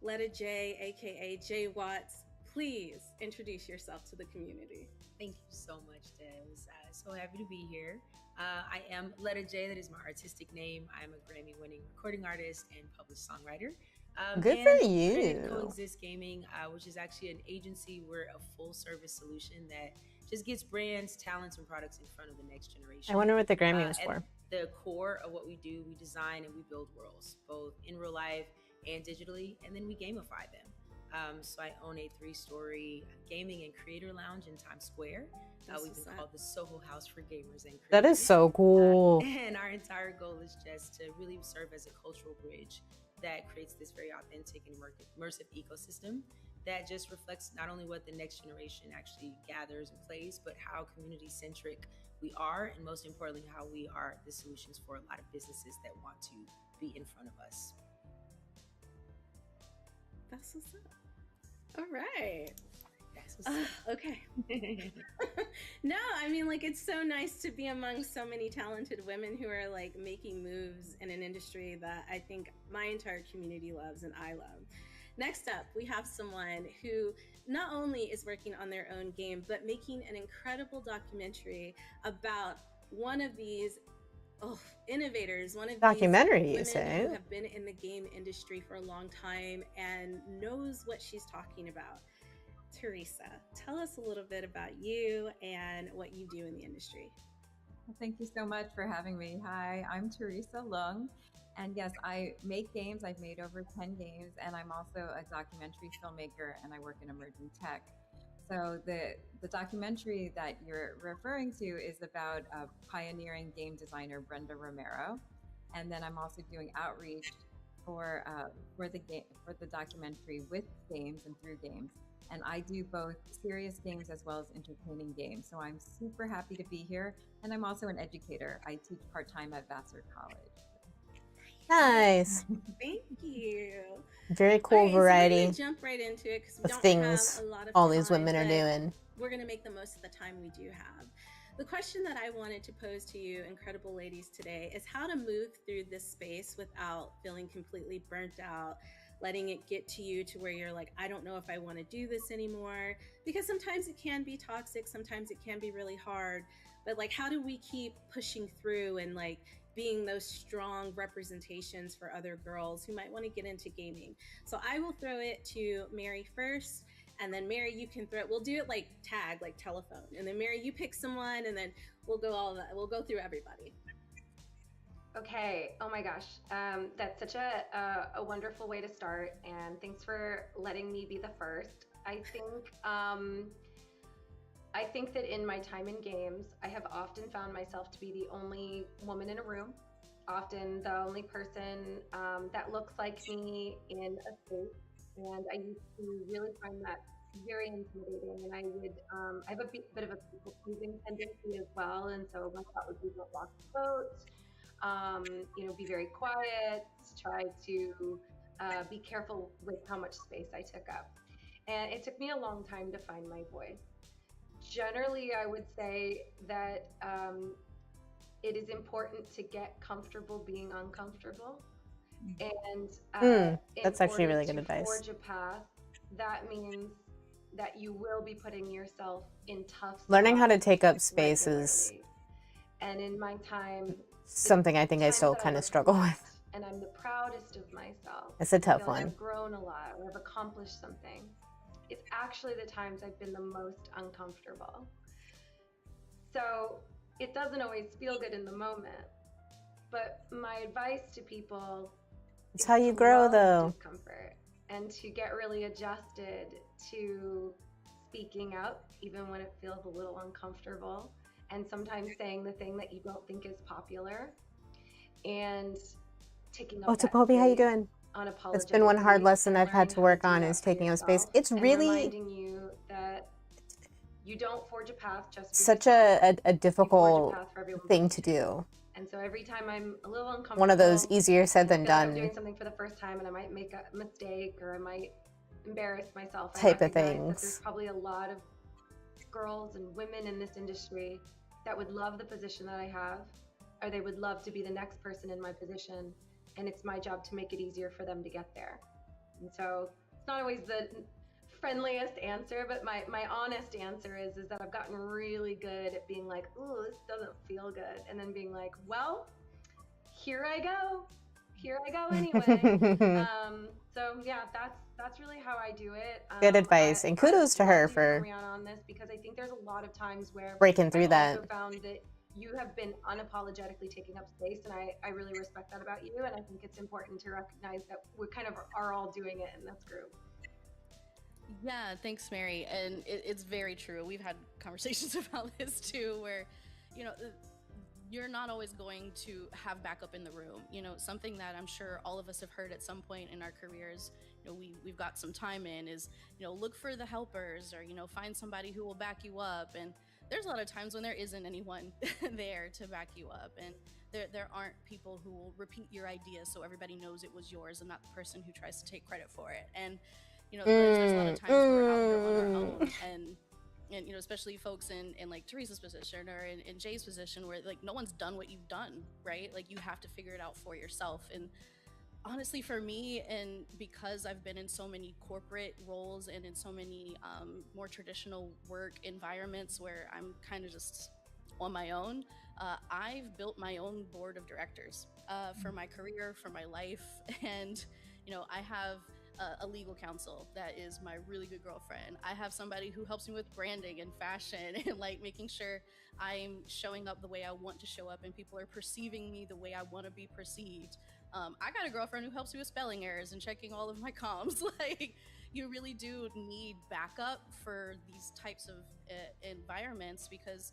Letta J, aka J Watts, please introduce yourself to the community. Thank you so much, Des. So happy to be here. I am Letta J, that is my artistic name. I'm a Grammy-winning recording artist and published songwriter. Good and for created you. Coexist Gaming, which is actually an agency. We're a full-service solution that just gets brands, talents, and products in front of the next generation. I wonder what the Grammy was At for. the core of what we do, we design and we build worlds, both in real life and digitally, and then we gamify them. So I own a 3-story gaming and creator lounge in Times Square. We've been called the Soho House for Gamers and Creators. That is so cool. And our entire goal is just to really serve as a cultural bridge that creates this very authentic and immersive ecosystem that just reflects not only what the next generation actually gathers and plays, but how community-centric we are, and most importantly, how we are the solutions for a lot of businesses that want to be in front of us. That's what's up. All right. Okay. No, I mean, like, it's so nice to be among so many talented women who are like making moves in an industry that I think my entire community loves and I love. Next up, we have someone who not only is working on their own game, but making an incredible documentary about one of these innovators, one of Documentary, these you women say? who have been in the game industry for a long time and knows what she's talking about. Teresa, tell us a little bit about you and what you do in the industry. Well, thank you so much for having me. Hi, I'm Teresa Lung. And yes, I make games. I've made over 10 games, and I'm also a documentary filmmaker, and I work in emerging tech. So the documentary that you're referring to is about pioneering game designer Brenda Romero. And then I'm also doing outreach for the documentary with games and through games. And I do both serious games as well as entertaining games. So I'm super happy to be here. And I'm also an educator. I teach part-time at Vassar College. Nice. Thank you. Very cool All right, so we're variety gonna jump right into it because we of don't things have a lot of all these time, women are but doing. We're gonna make the most of the time we do have. The question that I wanted to pose to you, incredible ladies, today is how to move through this space without feeling completely burnt out, letting it get to you to where you're like, I don't know if I want to do this anymore. Because sometimes it can be toxic, sometimes it can be really hard. But like, how do we keep pushing through and like being those strong representations for other girls who might want to get into gaming? So I will throw it to Mary first, and then Mary, you can throw it. We'll do it like tag, like telephone. And then Mary, you pick someone, and then we'll go all that. We'll go through everybody. Okay. Oh my gosh. That's such a wonderful way to start. And thanks for letting me be the first. I think that in my time in games, I have often found myself to be the only woman in a room, often the only person that looks like me in a space. And I used to really find that very intimidating. And I would, I have a bit of a people-pleasing tendency as well. And so my thought would be don't rock the boat, be very quiet, try to be careful with how much space I took up. And it took me a long time to find my voice. Generally, I would say that it is important to get comfortable being uncomfortable. And that's actually really good advice. Forge a path, that means that you will be putting yourself in tough Learning how to spots take up space is regularly. And in my time, something I think I still kind of struggle with. and I'm the proudest of myself. It's a tough I feel like one. I've grown a lot, or I've accomplished something. It's actually the times I've been the most uncomfortable. So it doesn't always feel good in the moment, but my advice to people It's how you grow, love though. discomfort and to get really adjusted to speaking up even when it feels a little uncomfortable, and sometimes saying the thing that you don't think is popular, and taking up Oh, that Tapobi, how you space doing? It's been one hard unapologetically lesson I've and had to learning how work on do is that for taking up space. yourself, It's and really reminding you that you don't forge a path just because such a difficult thing to do. And so every time I'm a little uncomfortable, One of those easier said than I feel like I'm done doing something for the first time and I might make a mistake or I might embarrass myself. I type of recognize that things. there's probably a lot of girls and women in this industry that would love the position that I have, or they would love to be the next person in my position, and it's my job to make it easier for them to get there. And so it's not always the friendliest answer, but my honest answer is that I've gotten really good at being like, ooh, this doesn't feel good, and then being like, well, here I go anyway. So yeah, that's really how I do it. Good advice, and kudos to her for Rihanna on this, because I think there's a lot of times where breaking through I've that. also found that you have been unapologetically taking up space, and I really respect that about you, and I think it's important to recognize that we kind of are all doing it in this group. Yeah, thanks, Mary. And it's very true. We've had conversations about this too, where, you know, you're not always going to have backup in the room. You know, something that I'm sure all of us have heard at some point in our careers, you know, we've got some time in, is, you know, look for the helpers, or, you know, find somebody who will back you up. And there's a lot of times when there isn't anyone there to back you up, and there aren't people who will repeat your idea so everybody knows it was yours and not the person who tries to take credit for it. And, you know, there's a lot of times we're out there on our own, and you know, especially folks in like Teresa's position or in Jay's position, where like no one's done what you've done, right? Like you have to figure it out for yourself. And honestly, for me, and because I've been in so many corporate roles and in so many more traditional work environments where I'm kind of just on my own, I've built my own board of directors for my career, for my life. And, you know, I have a legal counsel that is my really good girlfriend. I have somebody who helps me with branding and fashion and like making sure I'm showing up the way I want to show up and people are perceiving me the way I want to be perceived. I got a girlfriend who helps me with spelling errors and checking all of my comms. Like, you really do need backup for these types of environments, because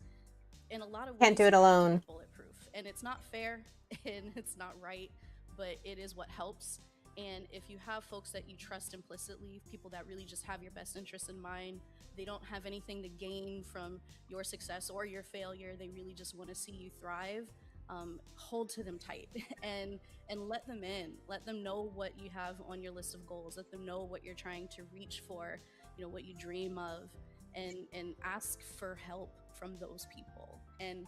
in a lot of ways, Can't do it alone. Bulletproof, and it's not fair and it's not right, but it is what helps. And if you have folks that you trust implicitly, people that really just have your best interests in mind, they don't have anything to gain from your success or your failure, they really just want to see you thrive, hold to them tight and let them in. Let them know what you have on your list of goals. Let them know what you're trying to reach for, you know, what you dream of, and ask for help from those people. And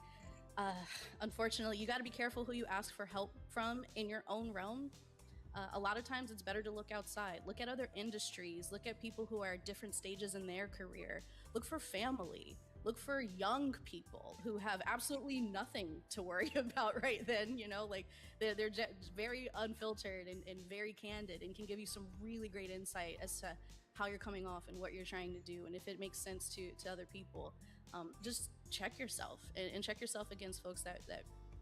unfortunately, you got to be careful who you ask for help from in your own realm. A lot of times it's better to look outside, look at other industries, look at people who are at different stages in their career, look for family, look for young people who have absolutely nothing to worry about right then, you know, like they're just very unfiltered and very candid and can give you some really great insight as to how you're coming off and what you're trying to do. And if it makes sense to other people, just check yourself and check yourself against folks that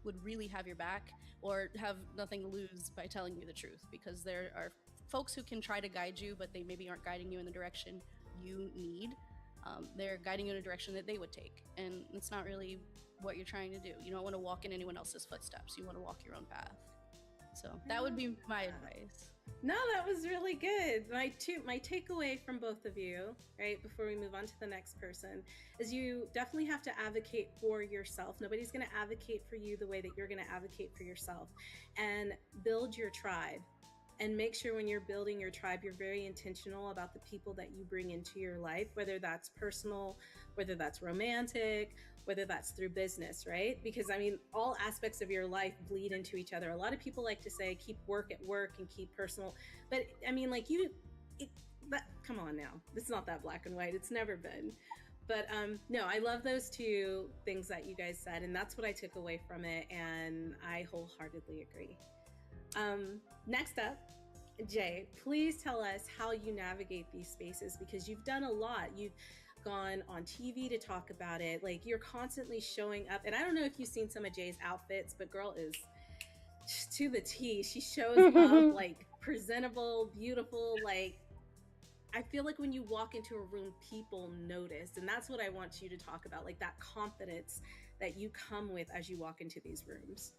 would really have your back or have nothing to lose by telling you the truth, because there are folks who can try to guide you, but they maybe aren't guiding you in the direction you need. They're guiding you in a direction that they would take, and it's not really what you're trying to do. You don't want to walk in anyone else's footsteps. You want to walk your own path. So that would be my advice. No, that was really good. My takeaway from both of you, right, before we move on to the next person, is you definitely have to advocate for yourself. Nobody's going to advocate for you the way that you're going to advocate for yourself. And build your tribe. And make sure when you're building your tribe, you're very intentional about the people that you bring into your life, whether that's personal, whether that's romantic, whether that's through business, right? Because I mean, all aspects of your life bleed into each other. A lot of people like to say, keep work at work and keep personal. But I mean, like come on now. It's not that black and white. It's never been. But no, I love those two things that you guys said. And that's what I took away from it. And I wholeheartedly agree. Next up, Jay, please tell us how you navigate these spaces, because you've done a lot. You've gone on TV to talk about it. Like, you're constantly showing up. And I don't know if you've seen some of Jay's outfits, but girl is to the T. She shows up like presentable, beautiful. Like, I feel like when you walk into a room, people notice. And that's what I want you to talk about, like that confidence that you come with as you walk into these rooms.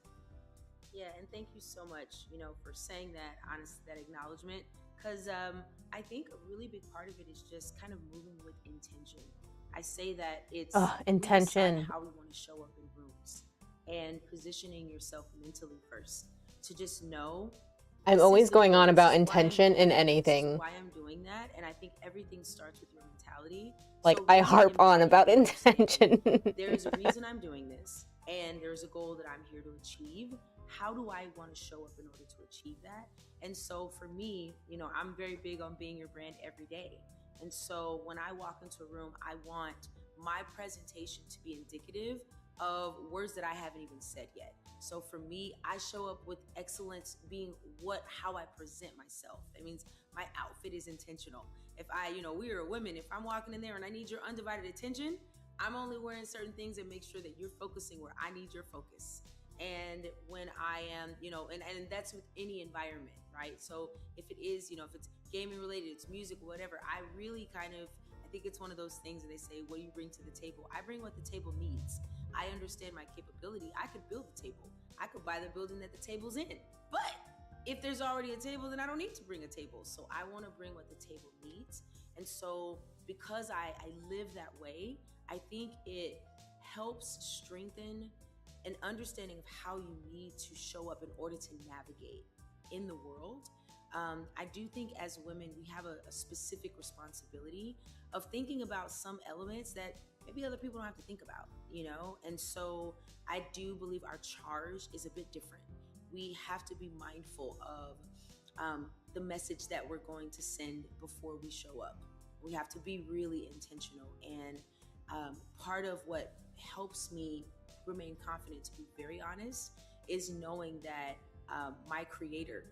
Yeah, and thank you so much, you know, for saying that, honest, that acknowledgement, because I think a really big part of it is just kind of moving with intention. I say that it's intention, how we want to show up in rooms, and positioning yourself mentally first to just know I'm always going on about This is why I'm intention doing in that. This is anything. why I'm doing that, and I think everything starts with your mentality. Like, So I really harp on about understanding intention. there's a reason I'm doing this, and there's a goal that I'm here to achieve. How do I want to show up in order to achieve that? And so for me, you know, I'm very big on being your brand every day. And so when I walk into a room, I want my presentation to be indicative of words that I haven't even said yet. So for me, I show up with excellence being how I present myself. That means my outfit is intentional. If we are women, if I'm walking in there and I need your undivided attention, I'm only wearing certain things that make sure that you're focusing where I need your focus. And when I am, and that's with any environment, right? So if it is, if it's gaming related, it's music, whatever, I really I think it's one of those things that they say, what do you bring to the table? I bring what the table needs. I understand my capability. I could build the table. I could buy the building that the table's in. But if there's already a table, then I don't need to bring a table. So I want to bring what the table needs. And so because I live that way, I think it helps strengthen an understanding of how you need to show up in order to navigate in the world. I do think as women, we have a specific responsibility of thinking about some elements that maybe other people don't have to think about, And so I do believe our charge is a bit different. We have to be mindful of the message that we're going to send before we show up. We have to be really intentional. And part of what helps me remain confident, to be very honest, is knowing that my creator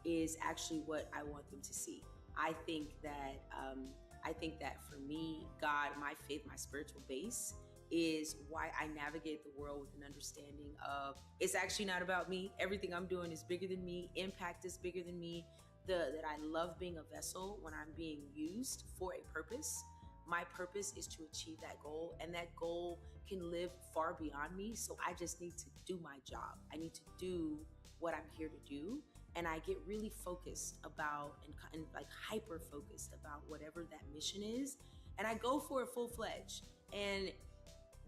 is actually what I want them to see. I think that for me, God, my faith, my spiritual base is why I navigate the world with an understanding of it's actually not about me. Everything I'm doing is bigger than me. Impact is bigger than me. That I love being a vessel when I'm being used for a purpose. My purpose is to achieve that goal, and that goal can live far beyond me. So I just need to do my job. I need to do what I'm here to do. And I get really focused about and like hyper focused about whatever that mission is. And I go for it full-fledged. And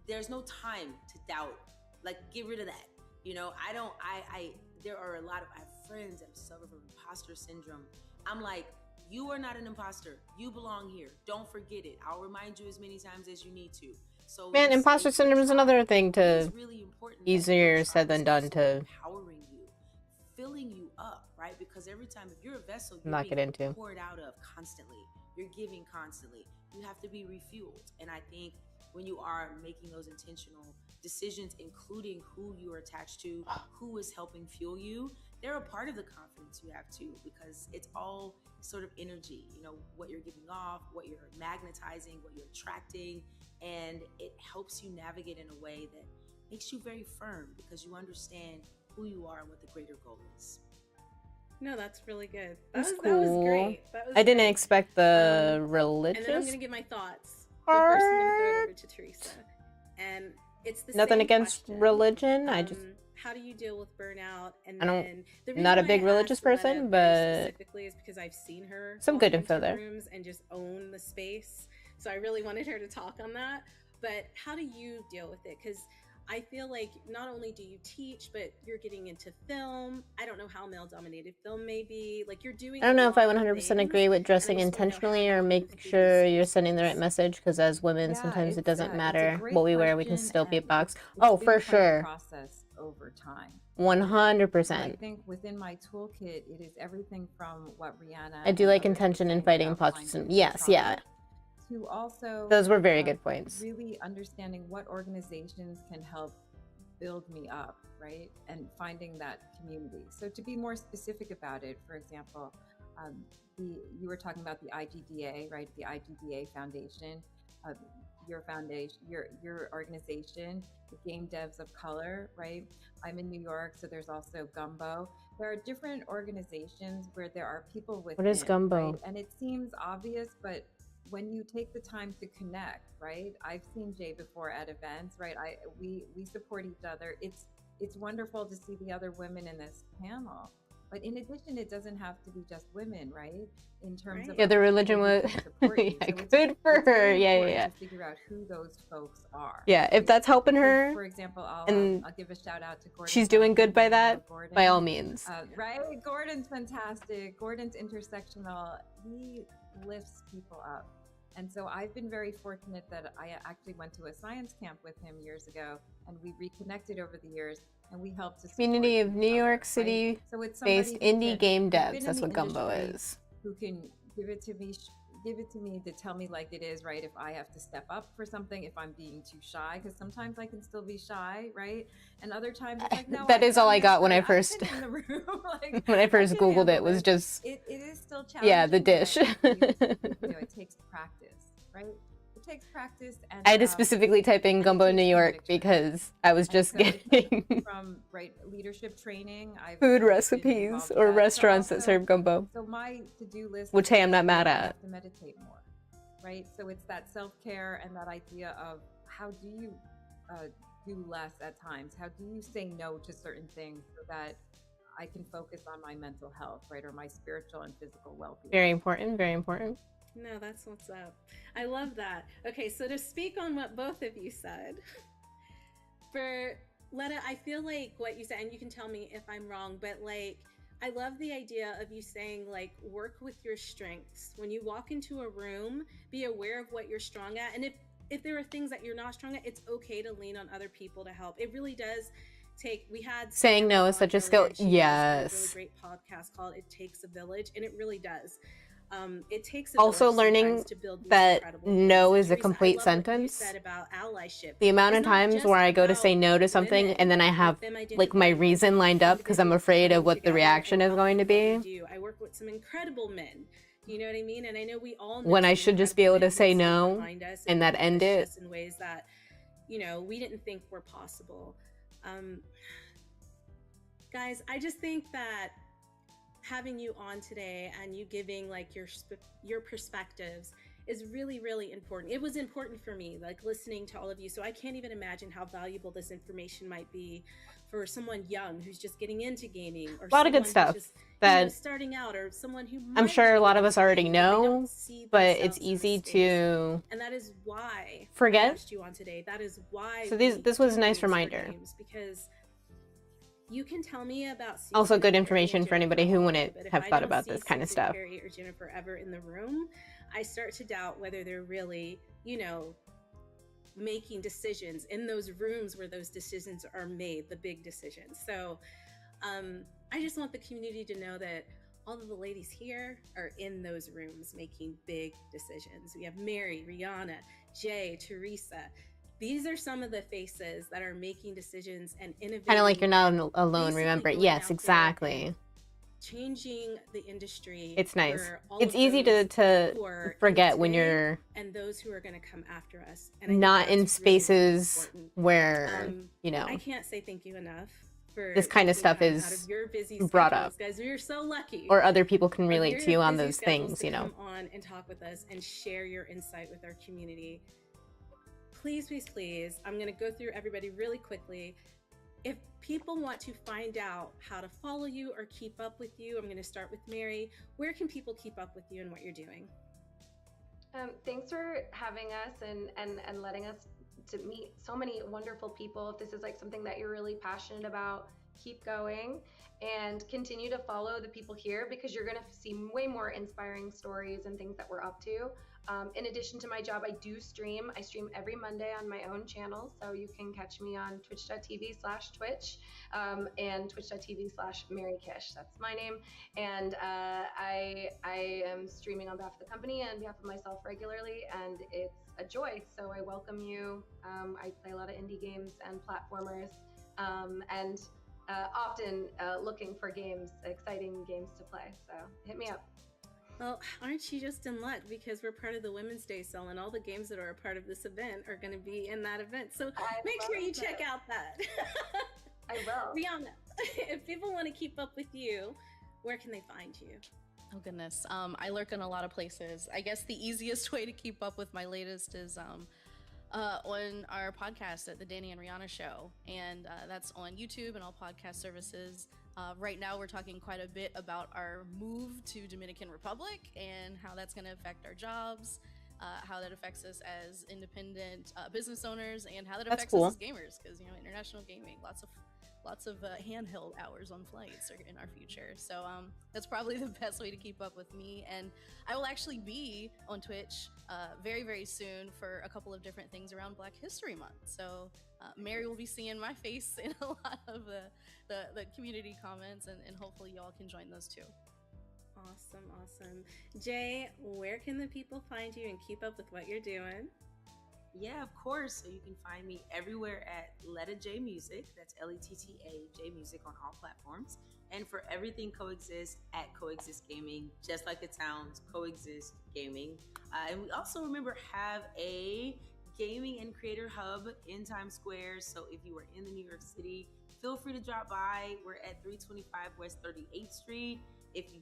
there's no time to doubt. Like, get rid of that. There are I have friends that suffer from imposter syndrome. I'm like, you are not an imposter. You belong here. Don't forget it. I'll remind you as many times as you need to. So Man, imposter syndrome is another thing to really important. easier said than done to Empowering you, filling you up, right? Because every time, if you're a vessel, you're not get being into. poured out of constantly. You're giving constantly. You have to be refueled. And I think when you are making those intentional decisions, including who you are attached to, who is helping fuel you, they're a part of the confidence you have too, because it's all sort of energy, what you're giving off, what you're magnetizing, what you're attracting, and it helps you navigate in a way that makes you very firm because you understand who you are and what the greater goal is. No, that's really good. That's That was cool. great. That was I didn't great. expect the And religious then I'm going to give my thoughts. But first, I'm going to throw it over to Teresa. And it's the Nothing same against question. religion. I just How do you deal with burnout? And I don't- then the not a reason big why I religious asked Letta person, very but specifically is because I've seen her some walk good into info there. rooms and just own the space. So I really wanted her to talk on that. But how do you deal with it? Because I feel like not only do you teach, but you're getting into film. I don't know how male-dominated film may be. Like, you're doing. I don't know if I a lot of 100% things, agree with and I dressing just wanna know intentionally how or you make think through sure these you're sending the right spaces. message, because as women, Yeah, sometimes it doesn't it's a matter great what we wear. We can question, still be a and box. it's Oh, been for quite a sure. process over time. 100%. I think within my toolkit, it is everything from what Rihanna. I do and like others are intention in saying fighting about imposter finding syndrome. your Yes, yeah. tribe, to also Those were very good points. really understanding what organizations can help build me up, right? And finding that community. So to be more specific about it, for example, you were talking about the IGDA, right? The IGDA Foundation, your foundation, your organization, the Game Devs of Color, right? I'm in New York, so there's also Gumbo. There are different organizations where there are people within. What is Gumbo? Right? And it seems obvious, but when you take the time to connect, right? I've seen Jay before at events, right? We support each other. It's wonderful to see the other women in this panel, But in addition, it doesn't have to be just women, right? In terms of Yeah, the religion was yeah, good for her. Yeah. To figure out who those folks are. Yeah, if that's helping her, for example, I'll give a shout out to Gordon. She's doing good by that. Gordon, by all means. Right? Gordon's fantastic. Gordon's intersectional. He lifts people up. And so I've been very fortunate that I actually went to a science camp with him years ago, and we reconnected over the years, and we helped to Community of New York City based indie game devs. That's what Gumbo is. Who can give it to me to tell me like it is, right? If I have to step up for something, if I'm being too shy, because sometimes I can still be shy, right? And other times it's like, no. That is all I got when I first like, when I first Googled it was just it is still challenging. Yeah, the dish. It takes practice, right? It takes practice. And I had to specifically type in Gumbo New York because I was just getting from leadership training, food recipes or restaurants that serve gumbo. So my to-do list, which hey, I'm not mad I at. have to meditate more, right? So it's that self-care and that idea of how do you do less at times? How do you say no to certain things so that I can focus on my mental health, right, or my spiritual and physical well-being? Very important. Very important. No, that's what's up. I love that. Okay, so to speak on what both of you said, for Letta, I feel like what you said, and you can tell me if I'm wrong, but like, I love the idea of you saying like, work with your strengths. When you walk into a room, be aware of what you're strong at. And if there are things that you're not strong at, it's okay to lean on other people to help. It really does take, we had saying no is such a skill. Yes. A really great podcast called It Takes a Village, and it really does. It takes also learning that no is a complete sentence. The amount of times where I go to say no to something and then I have like my reason lined up because I'm afraid of what the reaction is going to be. I work with some incredible men. You know what I mean? And I know we all know when I should just be able to say no and that end it in ways that, you know, we didn't think were possible. Guys, I just think that having you on today and you giving like your perspectives is really, really important. It was important for me, like listening to all of you. So I can't even imagine how valuable this information might be for someone young who's just getting into gaming, or a lot of good stuff just, that starting out, or someone who I'm sure a lot of us already know, but it's easy to and that is why forget. I asked you on today. That is why. So this was a nice reminder. Because you can tell me about also good information for anybody who wouldn't have thought about this kind of stuff. Carrie or Jennifer ever in the room, I start to doubt whether they're really, you know, making decisions in those rooms where those decisions are made, the big decisions. So I just want the community to know that all of the ladies here are in those rooms making big decisions. We have Mary, Rihanna, Jay, Teresa. These are some of the faces that are making decisions and innovating. Kind of like you're not alone, remember? Yes, exactly. Changing the industry. It's nice. It's easy to forget when you're and those who are going to come after us. And not in spaces really where, you know, I can't say thank you enough for this kind of stuff is brought up. Guys, we're so lucky. Or other people can relate to you on those things, you know. Come on and talk with us and share your insight with our community. Please, please, please, I'm going to go through everybody really quickly. If people want to find out how to follow you or keep up with you, I'm going to start with Mary. Where can people keep up with you and what you're doing? Thanks for having us and letting us to meet so many wonderful people. If this is like something that you're really passionate about, keep going and continue to follow the people here, because you're going to see way more inspiring stories and things that we're up to. In addition to my job, I do stream. I stream every Monday on my own channel, so you can catch me on twitch.tv/twitch and twitch.tv/MaryKish. That's my name. And I am streaming on behalf of the company and on behalf of myself regularly, and it's a joy. So I welcome you. I play a lot of indie games and platformers, and often looking for exciting games to play. So hit me up. Well, aren't you just in luck, because we're part of the Women's Day sale and all the games that are a part of this event are going to be in that event. So make sure you check out that. I will. Rihanna, if people want to keep up with you, where can they find you? Oh goodness, I lurk in a lot of places. I guess the easiest way to keep up with my latest is on our podcast at the Danny and Rihanna Show, and that's on YouTube and all podcast services. Right now, we're talking quite a bit about our move to Dominican Republic and how that's going to affect our jobs, how that affects us as independent business owners, and how that That's affects cool. us as gamers. Because international gaming, lots of handheld hours on flights are in our future. So that's probably the best way to keep up with me. And I will actually be on Twitch very, very soon for a couple of different things around Black History Month. So Mary will be seeing my face in a lot of the community comments, and hopefully y'all can join those too. Awesome. Jay, where can the people find you and keep up with what you're doing? Yeah, of course. So you can find me everywhere at Letta J Music. That's Letta J Music on all platforms. And for everything Coexist at Coexist Gaming, just like it sounds, Coexist Gaming. And we also have a gaming and creator hub in Times Square. So if you are in the New York City, feel free to drop by. We're at 325 West 38th Street. If you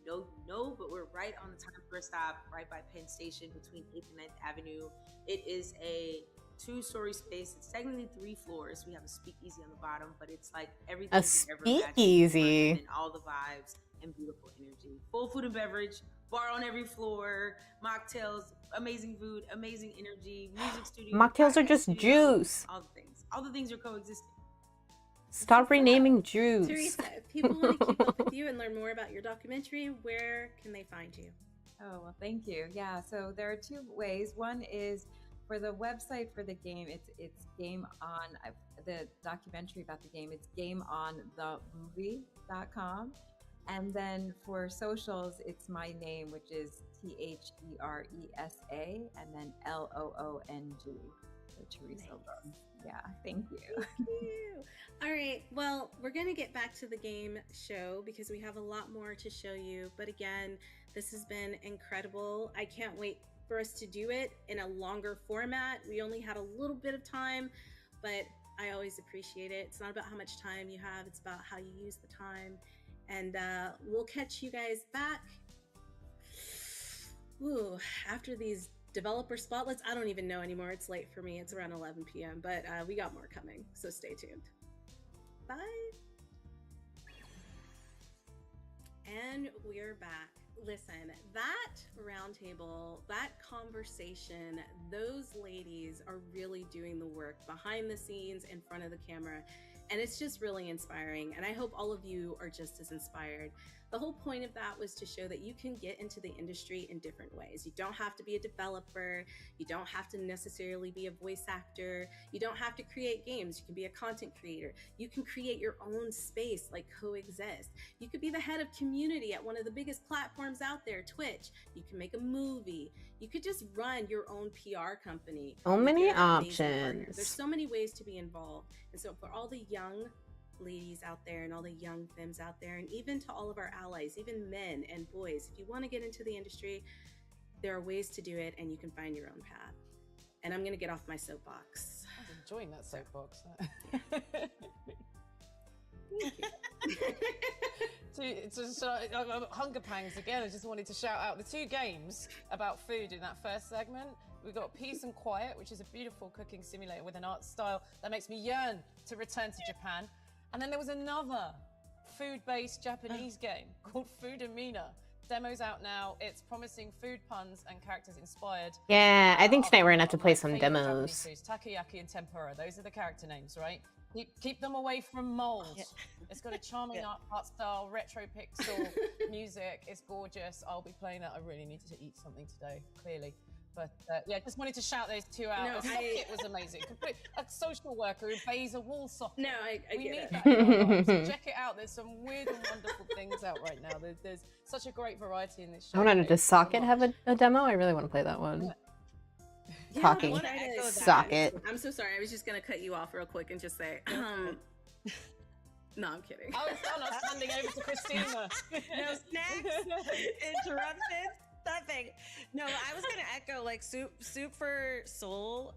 know, but we're right on the Times Square stop, right by Penn Station between 8th and 9th Avenue. It is a 2-story space. It's technically 3 floors. We have a speakeasy on the bottom, but it's like everything A you ever imagined. speakeasy. And all the vibes and beautiful energy. Full food and beverage, bar on every floor, mocktails, amazing food, amazing energy, music studio. Mocktails are podcast just studio, juice. All the things. All the things are coexisting. Stop renaming juice. Teresa, if people want to keep up with you and learn more about your documentary, where can they find you? Oh, well, thank you. Yeah, so there are 2 ways. One is for the website for the game. It's Game On, the documentary about the game. It's GameOnTheMovie.com. And then for socials, it's my name, which is THERESA, and then LOONG. So Teresa Loong. Yeah, thank you. Thank you. All right, well, we're going to get back to the game show because we have a lot more to show you. But again, this has been incredible. I can't wait for us to do it in a longer format. We only had a little bit of time, but I always appreciate it. It's not about how much time you have, it's about how you use the time. And we'll catch you guys back after these developer spotlights. I don't even know anymore. It's late for me. It's around 11 p.m., but we got more coming, so stay tuned. Bye. And we're back. Listen, that roundtable, that conversation, those ladies are really doing the work behind the scenes, in front of the camera, and it's just really inspiring. And I hope all of you are just as inspired. The whole point of that was to show that you can get into the industry in different ways. You don't have to be a developer. You don't have to necessarily be a voice actor. You don't have to create games. You can be a content creator. You can create your own space like Coexist. You could be the head of community at one of the biggest platforms out there, Twitch. You can make a movie. You could just run your own PR company. So many with your amazing partners. options. There's so many ways to be involved. And so for all the young ladies out there and all the young femmes out there, and even to all of our allies, even men and boys, if you want to get into the industry, there are ways to do it, and you can find your own path. And I'm going to get off my soapbox. I was enjoying that soapbox. Hunger pangs again. I just wanted to shout out the 2 games about food in that first segment. We've got Peace and Quiet, which is a beautiful cooking simulator with an art style that makes me yearn to return to Japan. And then there was another food-based Japanese game called Food Amina. Demo's out now. It's promising food puns and characters inspired. Yeah, I think tonight we're gonna have to play some Favorite Japanese demos. foods, takoyaki and tempura. Those are the character names, right? Keep them away from mold. Yeah. It's got a charming art style, retro pixel music. It's gorgeous. I'll be playing that. I really needed to eat something today, clearly. But yeah, just wanted to shout those 2 out. No, Socket was amazing. A social worker who bays a wall socket. No, I we get need it. that in our lives. So check it out. There's some weird and wonderful things out right now. There's such a great variety in this show. I wonder, does Socket have a demo? I really want to play that one. Yeah, Talking. I wanna echo that. Socket. I'm so sorry. I was just going to cut you off real quick and just say, no, I'm kidding. I was handing over to Christina. No snacks, interruptions, nothing. No, I was gonna echo like Soup for Soul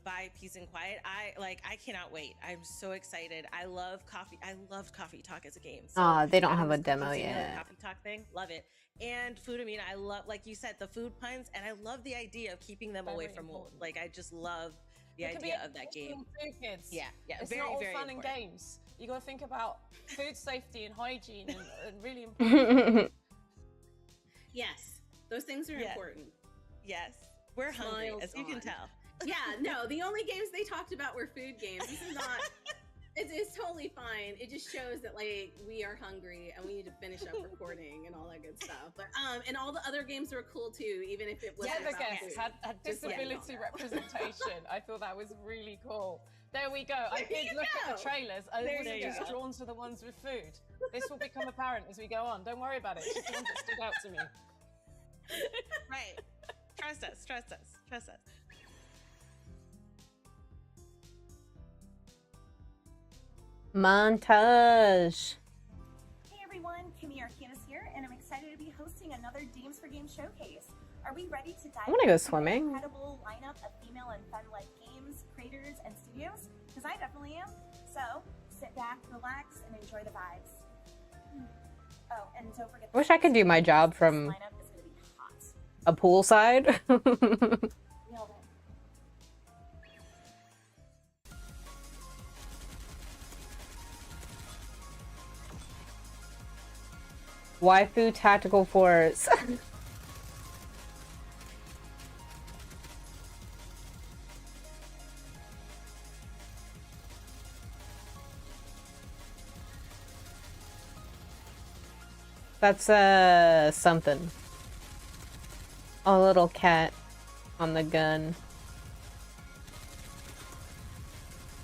by Peace and Quiet. I cannot wait. I'm so excited. I love coffee. I loved Coffee Talk as a game. So They don't have a the demo casino yet. Coffee Talk thing, love it. And Food Amina, I love, like you said, the food puns, and I love the idea of keeping them away Very from mold. important. Like I just love the It could be idea of that game. Food kids. Yeah, It's very, not all very fun and important. games. You got to think about food safety and hygiene and really important. Yes, those things are important. Yes, we're hungry, Smiles as you can on. tell. Yeah, no, the only games they talked about were food games. This is not. It's totally fine. It just shows that like we are hungry and we need to finish up recording and all that good stuff. But and all the other games were cool too, even if it wasn't Yeah, the about guests food. had Just letting you know. disability representation. I thought that was really cool. There we go. I There did you look at go. the trailers. I There wasn't you just go. drawn to the ones with food. This will become apparent as we go on. Don't worry about it. It's just the ones that stood out to me. Right. Trust us, trust us, trust us. Montage. Hey everyone, Kimmy Arcanis here, and I'm excited to be hosting another Dames for Games showcase. Are we ready to dive I wanna go into swimming. an incredible lineup of female and fun-led games, creators, and studios? Because I definitely am. So sit back, relax, and enjoy the vibes. Oh, and don't forget. I wish I could do my job from lineup is going to be hot. a poolside. Nailed it. Waifu Tactical Force. That's something. A little cat on the gun.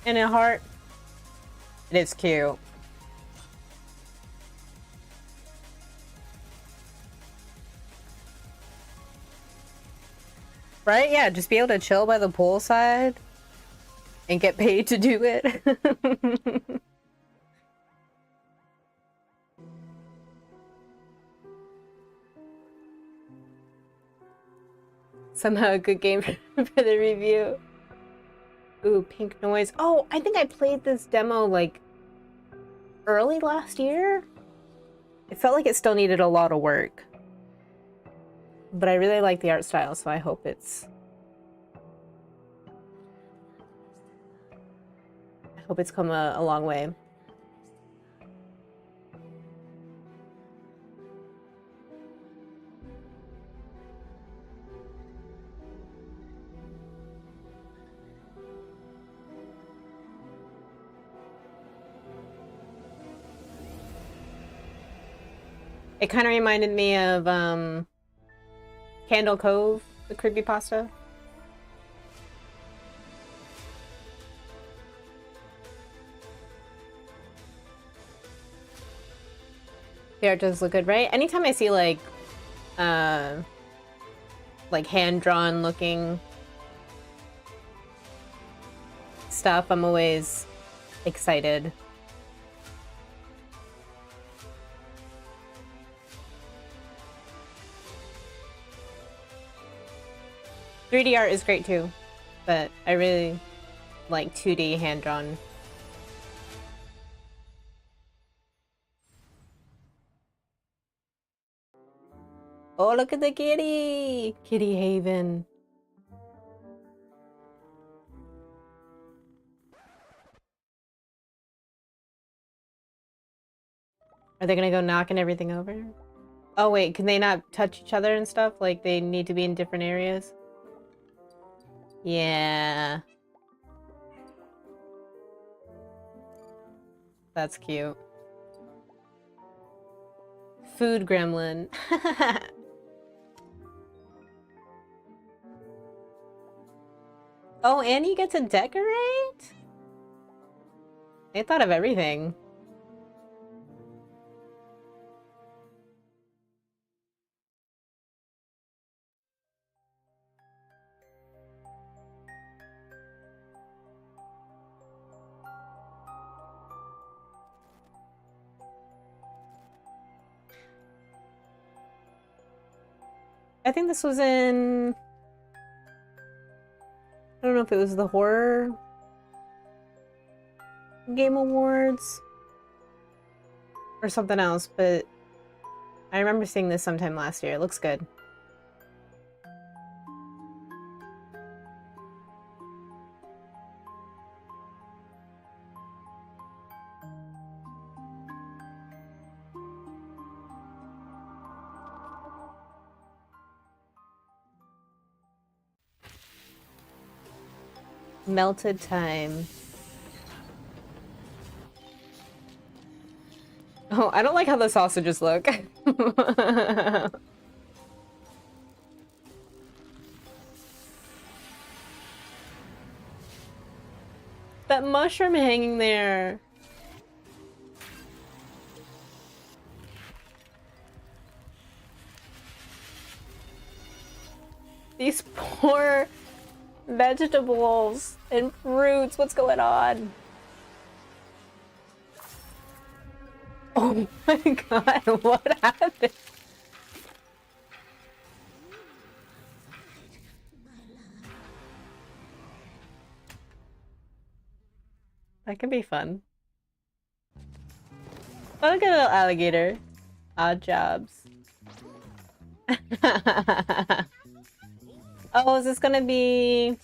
And a heart. It is cute. Right? Yeah, just be able to chill by the poolside and get paid to do it. Somehow a good game for the review. Ooh, Pink Noise. Oh, I think I played this demo like early last year. It felt like it still needed a lot of work. But I really like the art style, so I hope it's... I hope it's come a long way. It kind of reminded me of Candle Cove, the creepypasta. The art does look good, right? Anytime I see like hand-drawn looking stuff, I'm always excited. .3D art is great too, but I really like 2D hand-drawn. Oh, look at the kitty! Kitty Haven. Are they gonna go knocking everything over? Oh wait, can they not touch each other and stuff? Like they need to be in different areas? Yeah. That's cute. Food gremlin. Oh, and you get to decorate? They thought of everything. I think this was in... I don't know if it was the Horror Game Awards or something else, but I remember seeing this sometime last year. It looks good. Melted time. Oh, I don't like how the sausages look. That mushroom hanging there. These poor vegetables and fruits. What's going on? Oh my god, what happened? That could be fun. Oh, look at a little alligator. Odd jobs. Oh, is this gonna be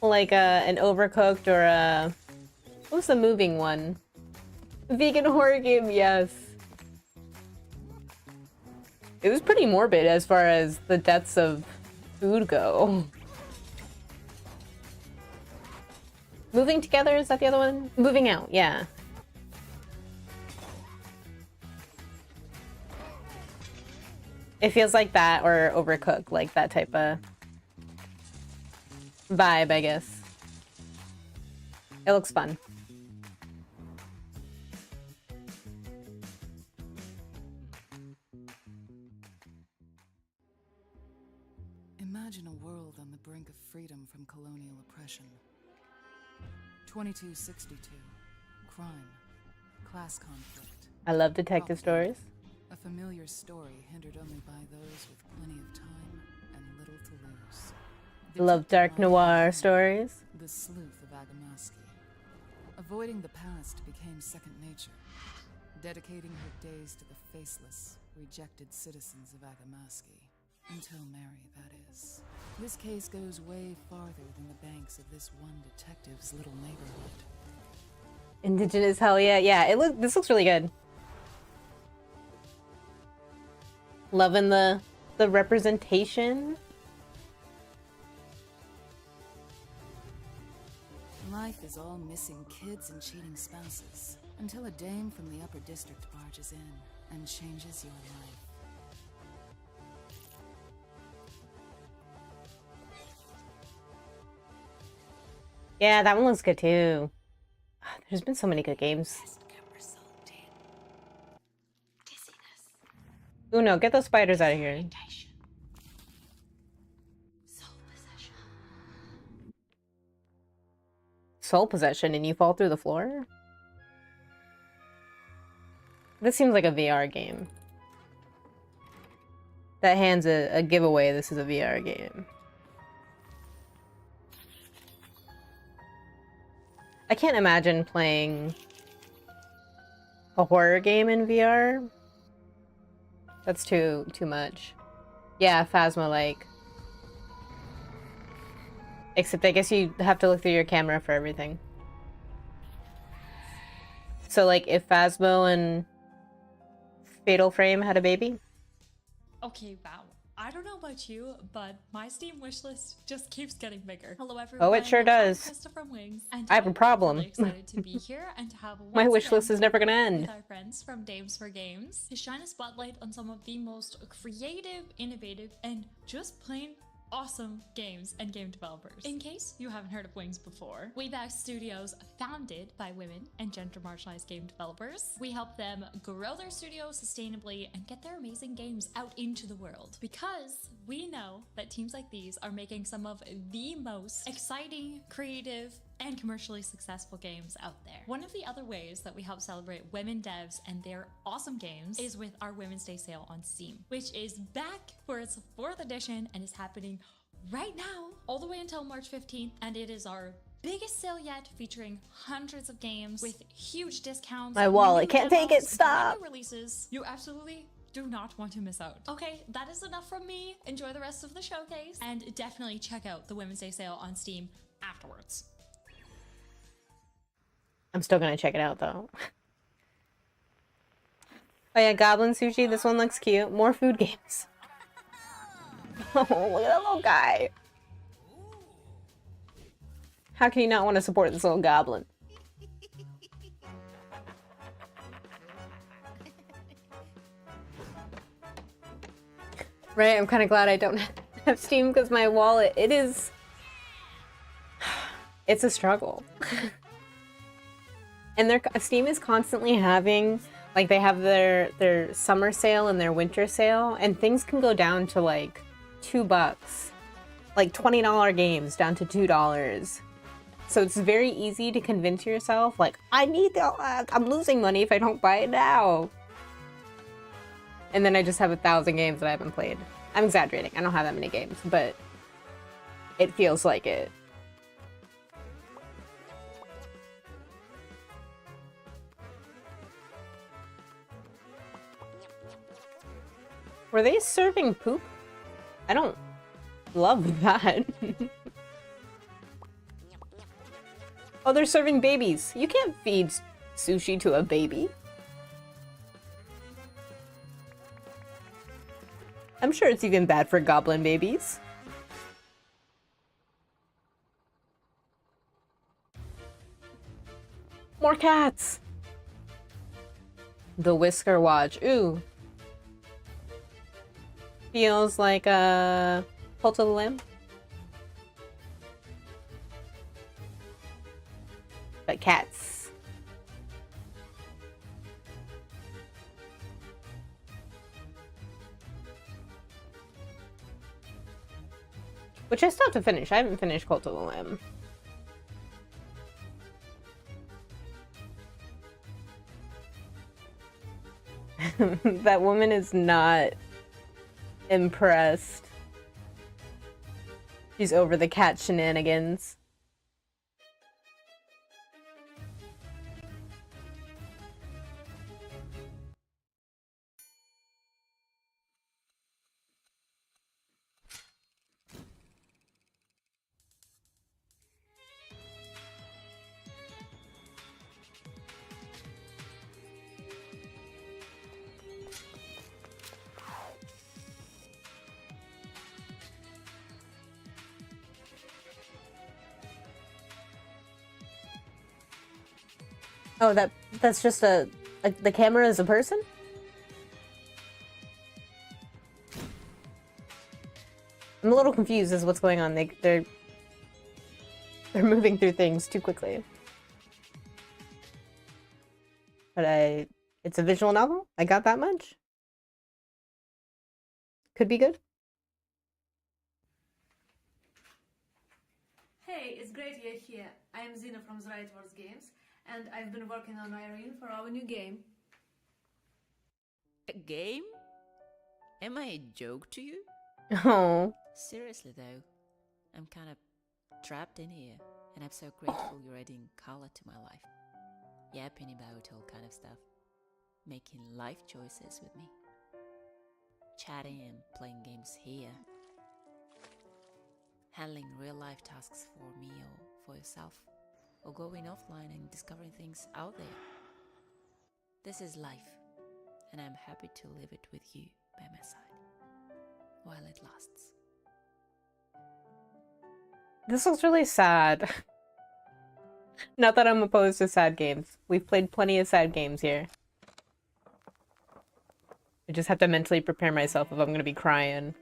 like an Overcooked or a... What's the moving one? Vegan horror game, yes. It was pretty morbid as far as the deaths of food go. Moving Together, is that the other one? Moving Out, yeah. It feels like that, or Overcooked, like that type of vibe, I guess. It looks fun. Imagine a world on the brink of freedom from colonial oppression. 2262. Crime. Class conflict. I love detective stories. A familiar story hindered only by those with plenty of time and little to lose. I love dark noir stories. The Sleuth of Agamaski. Avoiding the past became second nature, dedicating her days to the faceless, rejected citizens of Agamaski. Until Mary, that is. This case goes way farther than the banks of this one detective's little neighborhood. Indigenous, hell yeah. Yeah, this looks really good. Loving the representation. Life is all missing kids and cheating spouses, until a dame from the upper district barges in and changes your life. Yeah, that one looks good too. There's been so many good games. Ooh, no, get those spiders out of here. Soul possession and you fall through the floor? This seems like a VR game. That hand's a giveaway this is a VR game. I can't imagine playing a horror game in VR. That's too much. Yeah, Phasma-like. Except I guess you have to look through your camera for everything. So like if Phasmo and Fatal Frame had a baby? Okay, wow. I don't know about you, but my Steam wishlist just keeps getting bigger. Hello everyone. Oh, it sure does. I'm Krista from Wings, and I have a problem. I'm really excited to be here and to have My once wish again list is never gonna end. with our friends from Dames for Games to shine a spotlight on some of the most creative, innovative, and just plain awesome games and game developers. In case you haven't heard of Wings before, Wayback Studios, founded by women and gender marginalized game developers. We help them grow their studio sustainably and get their amazing games out into the world. Because we know that teams like these are making some of the most exciting, creative, and commercially successful games out there. One of the other ways that we help celebrate women devs and their awesome games is with our Women's Day sale on Steam, which is back for its 4th edition and is happening right now all the way until March 15th, and it is our biggest sale yet, featuring hundreds of games with huge discounts. My wallet new can't take it, demos, stop. brand new releases. You absolutely do not want to miss out. Okay, that is enough from me. Enjoy the rest of the showcase and definitely check out the Women's Day sale on Steam afterwards. I'm still gonna check it out though. Oh yeah, Goblin Sushi, this one looks cute. More food games. Oh, look at that little guy. How can you not want to support this little goblin? Right, I'm kind of glad I don't have Steam because my wallet, it's a struggle. And Steam is constantly having, like, they have their summer sale and their winter sale, and things can go down to like $2, like $20 games down to $2. So it's very easy to convince yourself, like, I'm losing money if I don't buy it now. And then I just have 1,000 games that I haven't played. I'm exaggerating, I don't have that many games, but it feels like it. Were they serving poop? I don't love that. Oh, they're serving babies. You can't feed sushi to a baby. I'm sure it's even bad for goblin babies. More cats! The Whisker Watch. Ooh. Feels like a Cult of the Lamb. But cats. Which I still have to finish. I haven't finished Cult of the Lamb. That woman is not impressed. She's over the cat shenanigans. Oh, that's just the camera is a person? I'm a little confused as what's going on. They're moving through things too quickly. But it's a visual novel? I got that much? Could be good. Hey, it's great you're here. I am Zina from Right Wars Games, and I've been working on Irene for our new game. A game? Am I a joke to you? Oh. Seriously though, I'm kind of trapped in here, and I'm so grateful you're adding color to my life. Yapping about all kind of stuff. Making life choices with me. Chatting and playing games here. Handling real life tasks for me or for yourself. Or going offline and discovering things out there. This is life, and I'm happy to live it with you by my side, while it lasts. This looks really sad. Not that I'm opposed to sad games. We've played plenty of sad games here. I just have to mentally prepare myself if I'm gonna be crying.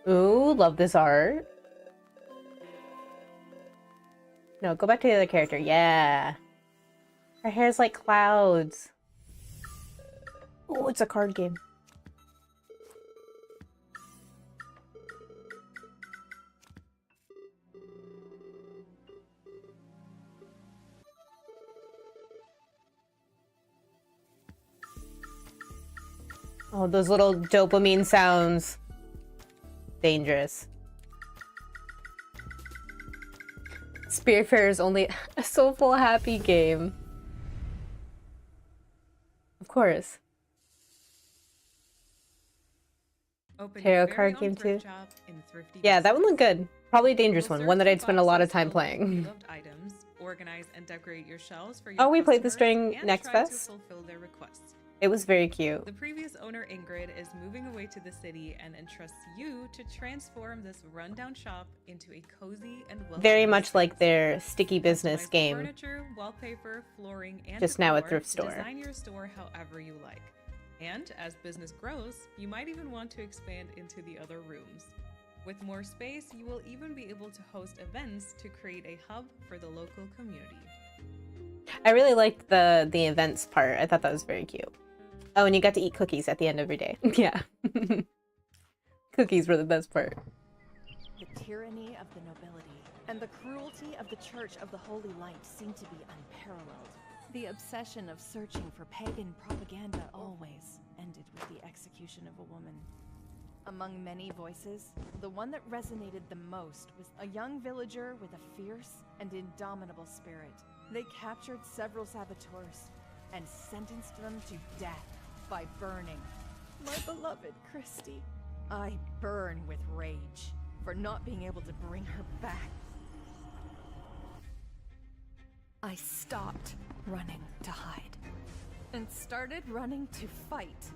Ooh, love this art. No, go back to the other character. Yeah. Her hair's like clouds. Oh, it's a card game. Oh, those little dopamine sounds. Dangerous. Spiritfarer is only a soulful, happy game. Of course. Tarot card game too. Yeah, that one looked good. Probably a dangerous one. One that I'd spend a lot of time playing. Items, organize and decorate your shelves for your Oh, we played this customers, during and Next try to Fest. fulfill their requests. It was very cute. The previous owner, Ingrid, is moving away to the city and entrusts you to transform this rundown shop into a cozy and welcoming Very much like their sticky business Customize game. Furniture, wallpaper, flooring, and Just now a decor thrift to store. Design your store however you like. And as business grows, you might even want to expand into the other rooms. With more space, you will even be able to host events to create a hub for the local community. I really liked the events part. I thought that was very cute. Oh, and you got to eat cookies at the end of every day. Yeah. Cookies were the best part. The tyranny of the nobility and the cruelty of the Church of the Holy Light seem to be unparalleled. The obsession of searching for pagan propaganda always ended with the execution of a woman. Among many voices, the one that resonated the most was a young villager with a fierce and indomitable spirit. They captured several saboteurs and sentenced them to death by burning. My beloved Christy. I burn with rage for not being able to bring her back. I stopped running to hide and started running to fight.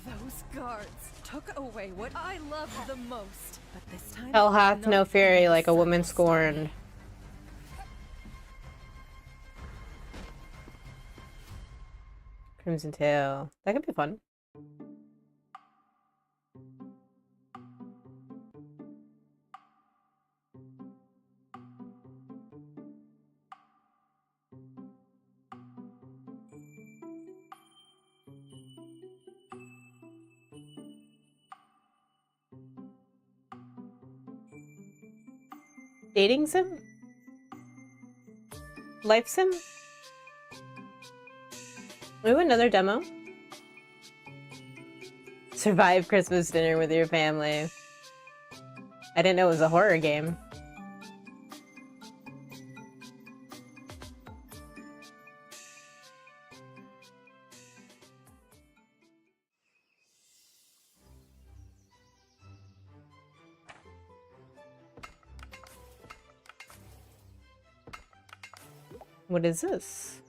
Those guards took away what I loved the most, but this time Hell hath no fury like a woman scorned. Crimson Tail. That could be fun. Dating sim? Life sim? Ooh, another demo. Survive Christmas dinner with your family. I didn't know it was a horror game. What is this?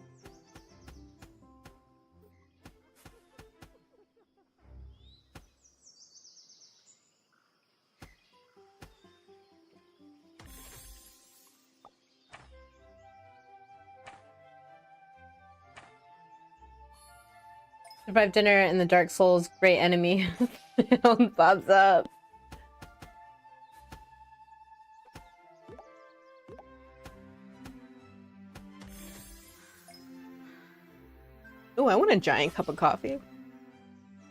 Survive dinner in the Dark Souls great enemy. Thumbs up. Oh, I want a giant cup of coffee.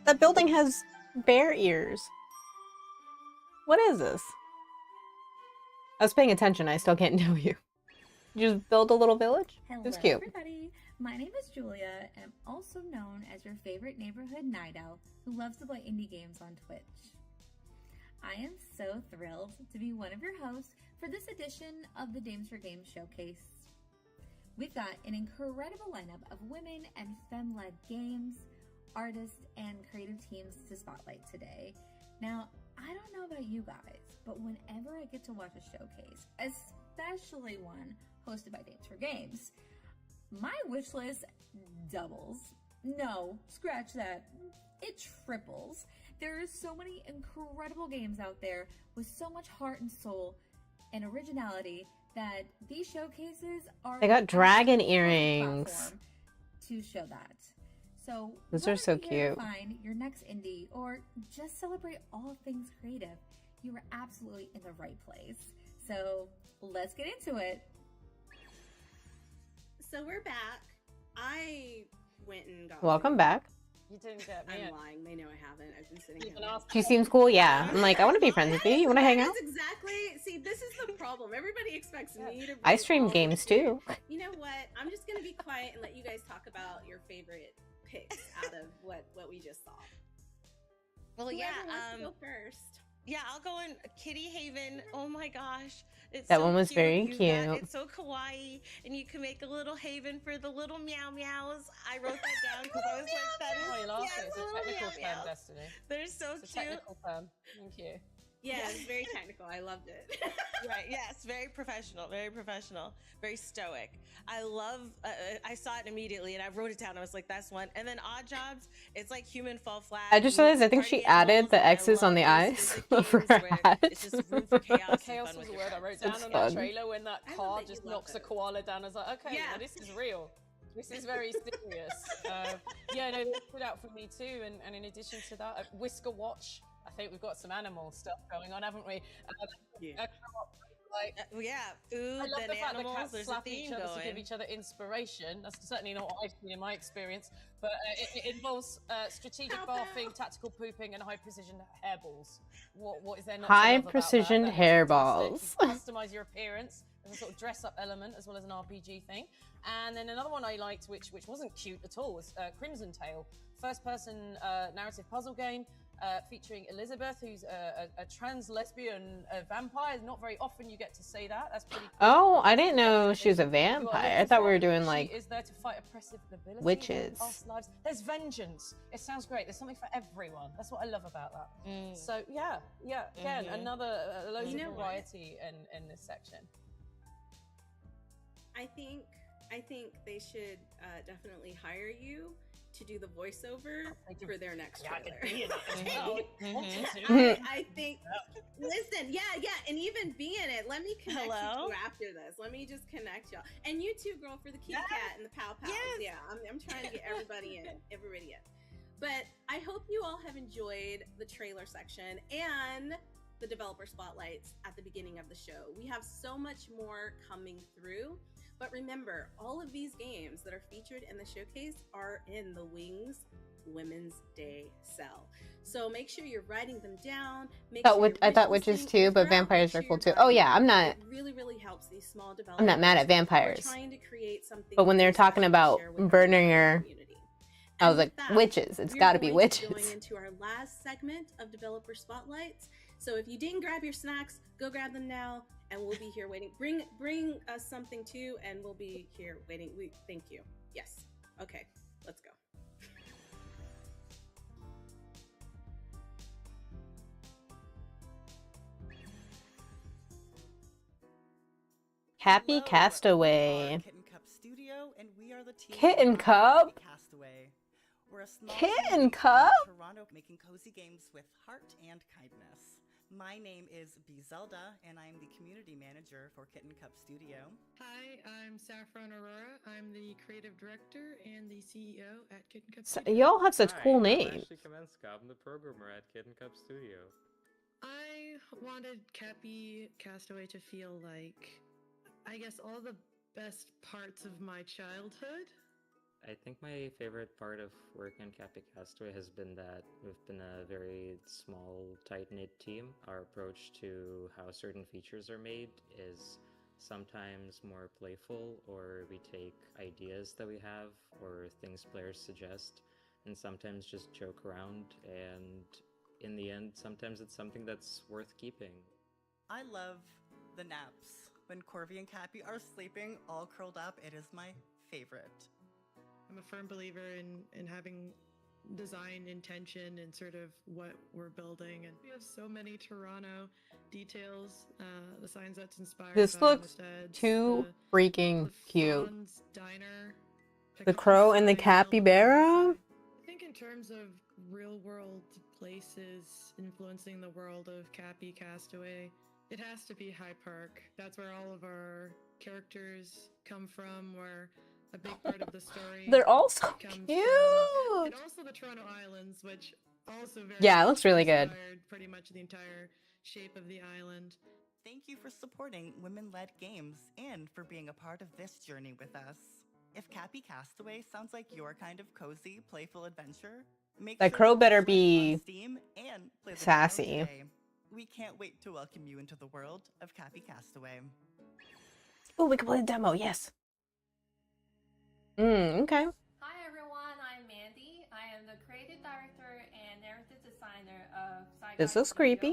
That building has bear ears. What is this? I was paying attention. I still can't know you. You just build a little village? Hello, It's cute. everybody. My name is Julia, and I'm also known as your favorite neighborhood night owl who loves to play indie games on Twitch. I am so thrilled to be one of your hosts for this edition of the Dames for Games Showcase. We've got an incredible lineup of women and femme-led games, artists, and creative teams to spotlight today. Now, I don't know about you guys, but whenever I get to watch a showcase, especially one hosted by Dames for Games, my wish list doubles. No, scratch that. It triples. There are so many incredible games out there with so much heart and soul and originality that these showcases are They got the dragon perfect earrings. platform to show that. So Those are whether so you're here to cute. Find your next indie or just celebrate all things creative, you are absolutely in the right place. So let's get into it. So we're back. I went and got. Welcome back. You didn't get me. I'm lying. They know I haven't. I've been sitting here. She seems cool, yeah. I'm like, I want to be friends with you. You want to hang out? That's exactly. See, this is the problem. Everybody expects me to. I bring stream all games the shit. too. You know what? I'm just gonna be quiet and let you guys talk about your favorite picks out of what we just saw. Well, Whoever yeah. wants to go first. Yeah, I'll go in Kitty Haven. Oh my gosh. It's That so one was very You got- cute. It's so kawaii, and you can make a little haven for the little meow meows. I wrote that down because I was like, that is Oh, you're laughing. yes, It's a little technical meow term, meows. Destiny. They're so It's a cute. technical term. Thank you. Yeah, it's very technical. I loved it. Right. Yes. Very professional. Very professional. Very stoic. I love. I saw it immediately, and I wrote it down. I was like, "That's one." And then Odd Jobs. It's like Human Fall Flat. I just realized I think she added the X's on the eyes for her hat. It's just room for chaos. Chaos and was fun a with word your I wrote friends. down It's on fun. that trailer when that car just knocks a koala down. I was like, okay, Yeah. now this is real. This is very serious. Yeah, no, they stood out for me too. And in addition to that, Whisker Watch. I think we've got some animal stuff going on, haven't we? Yeah, food I love and the fact that animals. cats There's a slap theme each other to give going. each other inspiration. That's certainly not what I've seen in my experience. But it involves strategic barfing, tactical pooping, and high precision hairballs. What is there not to High love about precision that? That looks hairballs. fantastic. You customize your appearance. There's a sort of dress-up element as well as an RPG thing. And then another one I liked, which wasn't cute at all, was Crimson Tale, first-person narrative puzzle game. Featuring Elizabeth, who's a trans lesbian vampire. Not very often you get to say that. That's pretty cool. Oh, I didn't know she was a vampire. I thought we were doing like She is there to fight oppressive nobility. witches. Past lives. There's vengeance. It sounds great. There's something for everyone. That's what I love about that. So yeah. Again, another loads You know of what? variety in this section. I think they should definitely hire you to do the voiceover for their next trailer. I think. Listen, yeah, and even be in it. Let me connect you two after this. Let me just connect y'all, and you too, girl, for the kitty cat and the pow pows. Yeah, I'm trying to get everybody in. But I hope you all have enjoyed the trailer section and the developer spotlights at the beginning of the show. We have so much more coming through. But remember, all of these games that are featured in the showcase are in the Wings Women's Day sale. So make sure you're writing them down. I thought witches too, but vampires are cool too. Oh yeah, I'm not. It really, really helps these small developers. I'm not mad at vampires. We're trying to create something. But when they're talking about burning her, I was like, witches. It's got to be witches. Going into our last segment of developer spotlights. So if you didn't grab your snacks, go grab them now, and we'll be here waiting. Bring us something too, and we'll be here waiting. Thank you. Yes. Okay. Let's go. Happy Castaway. Kitten Cup Studio, and we are the team Kitten Cup? Happy Castaway. We're a small Kitten team Cup? in Toronto making cozy games with heart and kindness. My name is B. Zelda, and I'm the community manager for Kitten Cup Studio. Hi, I'm Saffron Aurora. I'm the creative director and the CEO at Kitten Cup So, Studio. y'all have such cool I'm names. Ashley Kamenska. I'm the programmer at Kitten Cup Studio. I wanted Cappy Castaway to feel like, I guess, all the best parts of my childhood. I think my favorite part of working on Cappy Castaway has been that we've been a very small, tight-knit team. Our approach to how certain features are made is sometimes more playful, or we take ideas that we have or things players suggest and sometimes just joke around, and in the end, sometimes it's something that's worth keeping. I love the naps. When Corby and Cappy are sleeping all curled up, it is my favorite. I'm a firm believer in having design intention and sort of what we're building. And we have so many Toronto details, the signs that's inspired This by looks Homesteads, too freaking cute. Franz Diner. The crow and the capybara? I think in terms of real world places influencing the world of Cappy Castaway, it has to be High Park. That's where all of our characters come from, where a big part of the story They're all so comes from. cute. And also the Toronto Islands, which also very Yeah, it looks really good. inspired pretty much the entire shape of the island. Thank you for supporting women-led games and for being a part of this journey with us. If Cappy Castaway sounds like your kind of cozy, playful adventure, make That sure crow to better search be on Steam and play the demo sassy. today. We can't wait to welcome you into the world of Cappy Castaway. Oh, we can play the demo. Yes. Okay. Hi everyone, I'm Mandy. I am the creative director and narrative designer of Sci-Fi This looks Studio. creepy.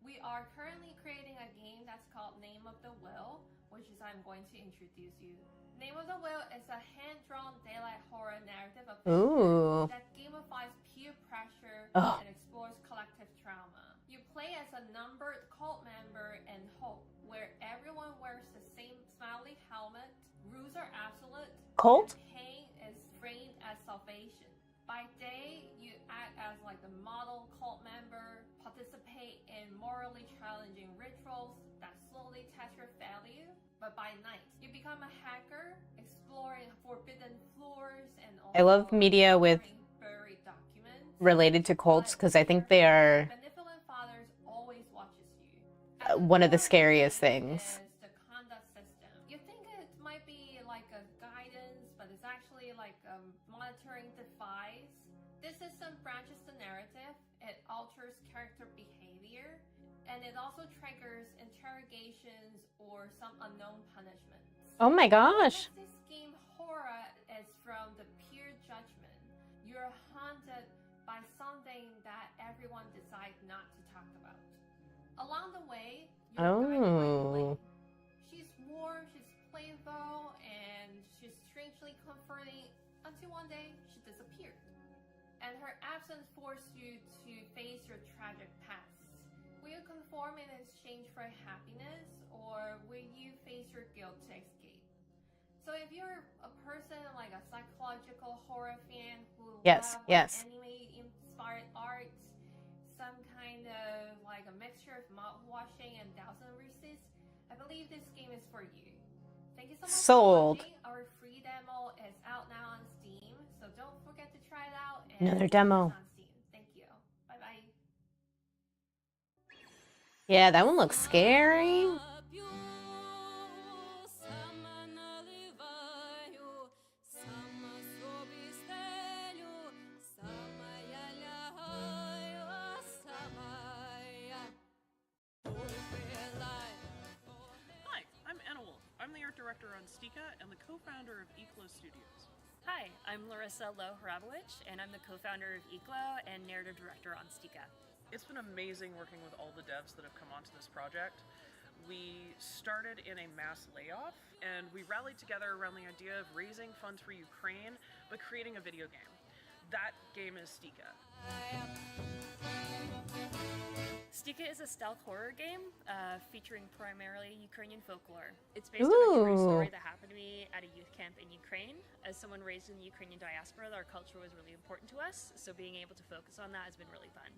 We are currently creating a game that's called Name of the Will, which is I'm going to introduce you. Name of the Will is a hand-drawn daylight horror narrative Ooh. that gamifies peer pressure Ugh. and explores collective trauma. You play play as a numbered cult member in Hope, where everyone wears the same smiley helmet, rules are absolute, Cult? and pain is framed as salvation. By day, you act as like a model cult member, participate in morally challenging rituals that slowly test your value. But by night, you become a hacker, exploring forbidden floors and I love media with buried documents. related to cults because I think they are Benevolent Fathers always watches you. one of the scariest things. Is the conduct system. You think it might be like a guidance, but it's actually like monitoring device. This system branches the narrative. It alters character behavior, and it also triggers interrogations or some unknown punishments. Oh my gosh. This game horror is from the pure judgment. You're haunted by something that everyone decides not to talk about. Along the way, you're guided by Elaine. She's warm, she's playful, and she's strangely comforting until one day she disappeared. And her absence forced you to face your tragic past. Will you conform in exchange for happiness, or will you face your guilt to escape? So if you're a person like a psychological horror fan who Yes, loves yes. anime-inspired art, some kind of like a mixture of mouthwashing and thousand resist, I believe this game is for you. Thank you so much Sold. for watching. Our free demo is out now on Steam, so don't forget to try it out. Another demo. On Steam. Thank you. Bye bye. Yeah, that one looks scary. Hi, I'm Anna Wolf. I'm the art director on Stika and the co-founder of Eclo Studios. Hi, I'm Larissa Low-Harabowicz, and I'm the co-founder of Eclo and narrative director on Stika. It's been amazing working with all the devs that have come onto this project. We started in a mass layoff, and we rallied together around the idea of raising funds for Ukraine, but creating a video game. That game is Stika. Stika is a stealth horror game featuring primarily Ukrainian folklore. It's based on a true story that happened to me at a youth camp in Ukraine. As someone raised in the Ukrainian diaspora, our culture was really important to us, so being able to focus on that has been really fun.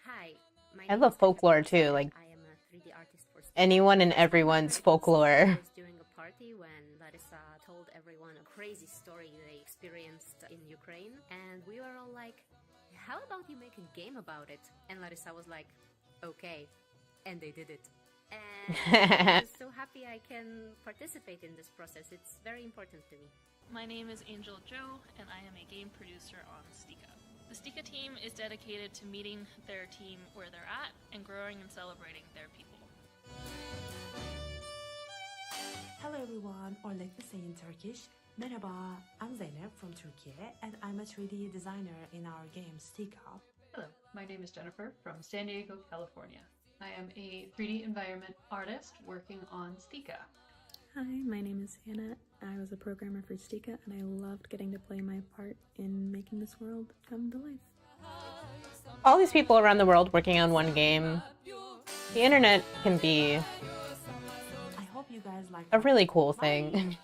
Hi, I love folklore too, like I am a 3D artist for anyone and everyone's folklore. I was doing a party when Larissa told everyone a crazy story they experienced in Ukraine, and we were all like, how about you make a game about it? And Larissa was like, okay, and they did it. And I'm just so happy I can participate in this process. It's very important to me. My name is Angel Joe, and I am a game producer on Stika. The Stika team is dedicated to meeting their team where they're at and growing and celebrating their people. Hello everyone, or like we say in Turkish, Merhaba, I'm Zeynep from Turkey, and I'm a 3D designer in our game Stika. Hello, my name is Jennifer from San Diego, California. I am a 3D environment artist working on Stika. Hi, my name is Hannah. I was a programmer for Stika, and I loved getting to play my part in making this world come to life. All these people around the world working on one game. The internet can be I hope you guys like a really cool thing.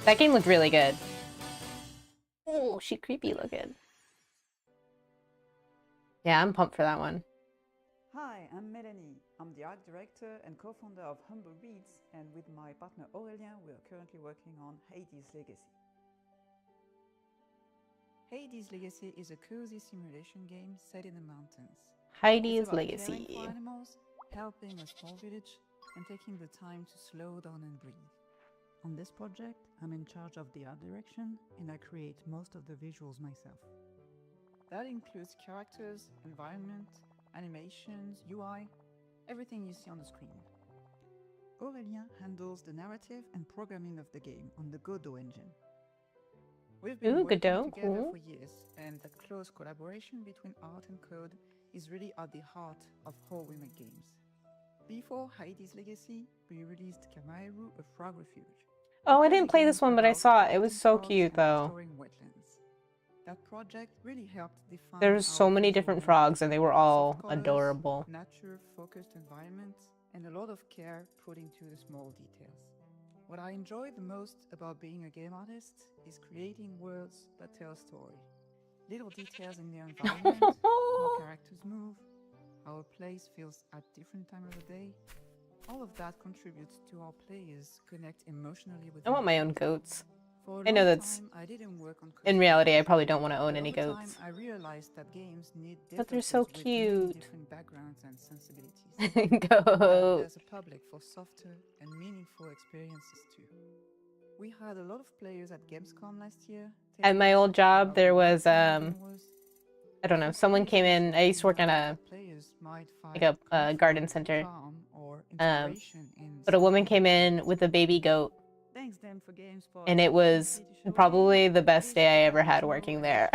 That game looked really good. Oh, she creepy looking. Yeah, I'm pumped for that one. Hi, I'm Melanie. I'm the art director and co-founder of Humble Reads, and with my partner Aurélien, we are currently working on Hades Legacy. Hades Legacy is a cozy simulation game set in the mountains. Hades It's about Legacy. caring for animals, helping a small village, and taking the time to slow down and breathe. On this project, I'm in charge of the art direction, and I create most of the visuals myself. That includes characters, environment, animations, UI, everything you see on the screen. Aurélien handles the narrative and programming of the game on the Godot engine. We've been working Godot, together cool. for years, and the close collaboration between art and code is really at the heart of how we make games. Before Hades Legacy, we released Kamairu, a frog refuge. Oh, I didn't play this one, but I saw it. It was so cute, though. Restoring wetlands. That project really helped define There's so our many visual different mood. frogs, and they were all Soft colors, adorable. nature-focused environments, and a lot of care put into the small details. What I enjoy the most about being a game artist is creating worlds that tell a story. Little details in the environment, how characters move, how a place feels at different times of the day. All of that contributes to our players connect emotionally with I want them. my own goats. For a I know long that's... time, I didn't work on In reality, I probably don't want to own but any over goats. time, I realized that games need But they're so developers with many cute. different backgrounds and sensibilities. And that Goat. there's a public for softer and meaningful experiences too. We had a lot of players at Gamescom last year. At my old job, there was I don't know, someone came in. I used to work at a garden center. But a woman came in with a baby goat, and it was probably the best day I ever had working there.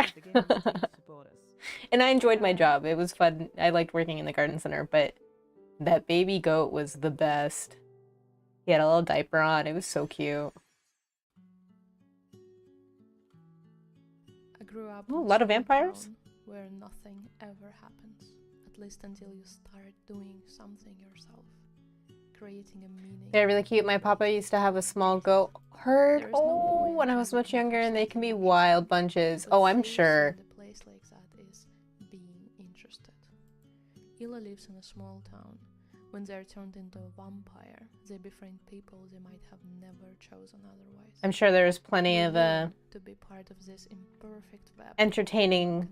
And I enjoyed my job. It was fun. I liked working in the garden center, but that baby goat was the best. He had a little diaper on. It was so cute. I grew up Ooh, a in lot of small vampires? town where nothing ever happens, at least until you start doing something yourself, creating a meaning. They're really cute. My papa used to have a small goat herd. There is no Oh, point when I in was much looking for younger, and they can be something wild bunches. What Oh, I'm saves sure. in a place like that is being interested. Ila lives in a small town. When they're turned into a vampire, they befriend people they might have never chosen otherwise. I'm sure there's plenty They of learn to be part of this imperfect web of entertaining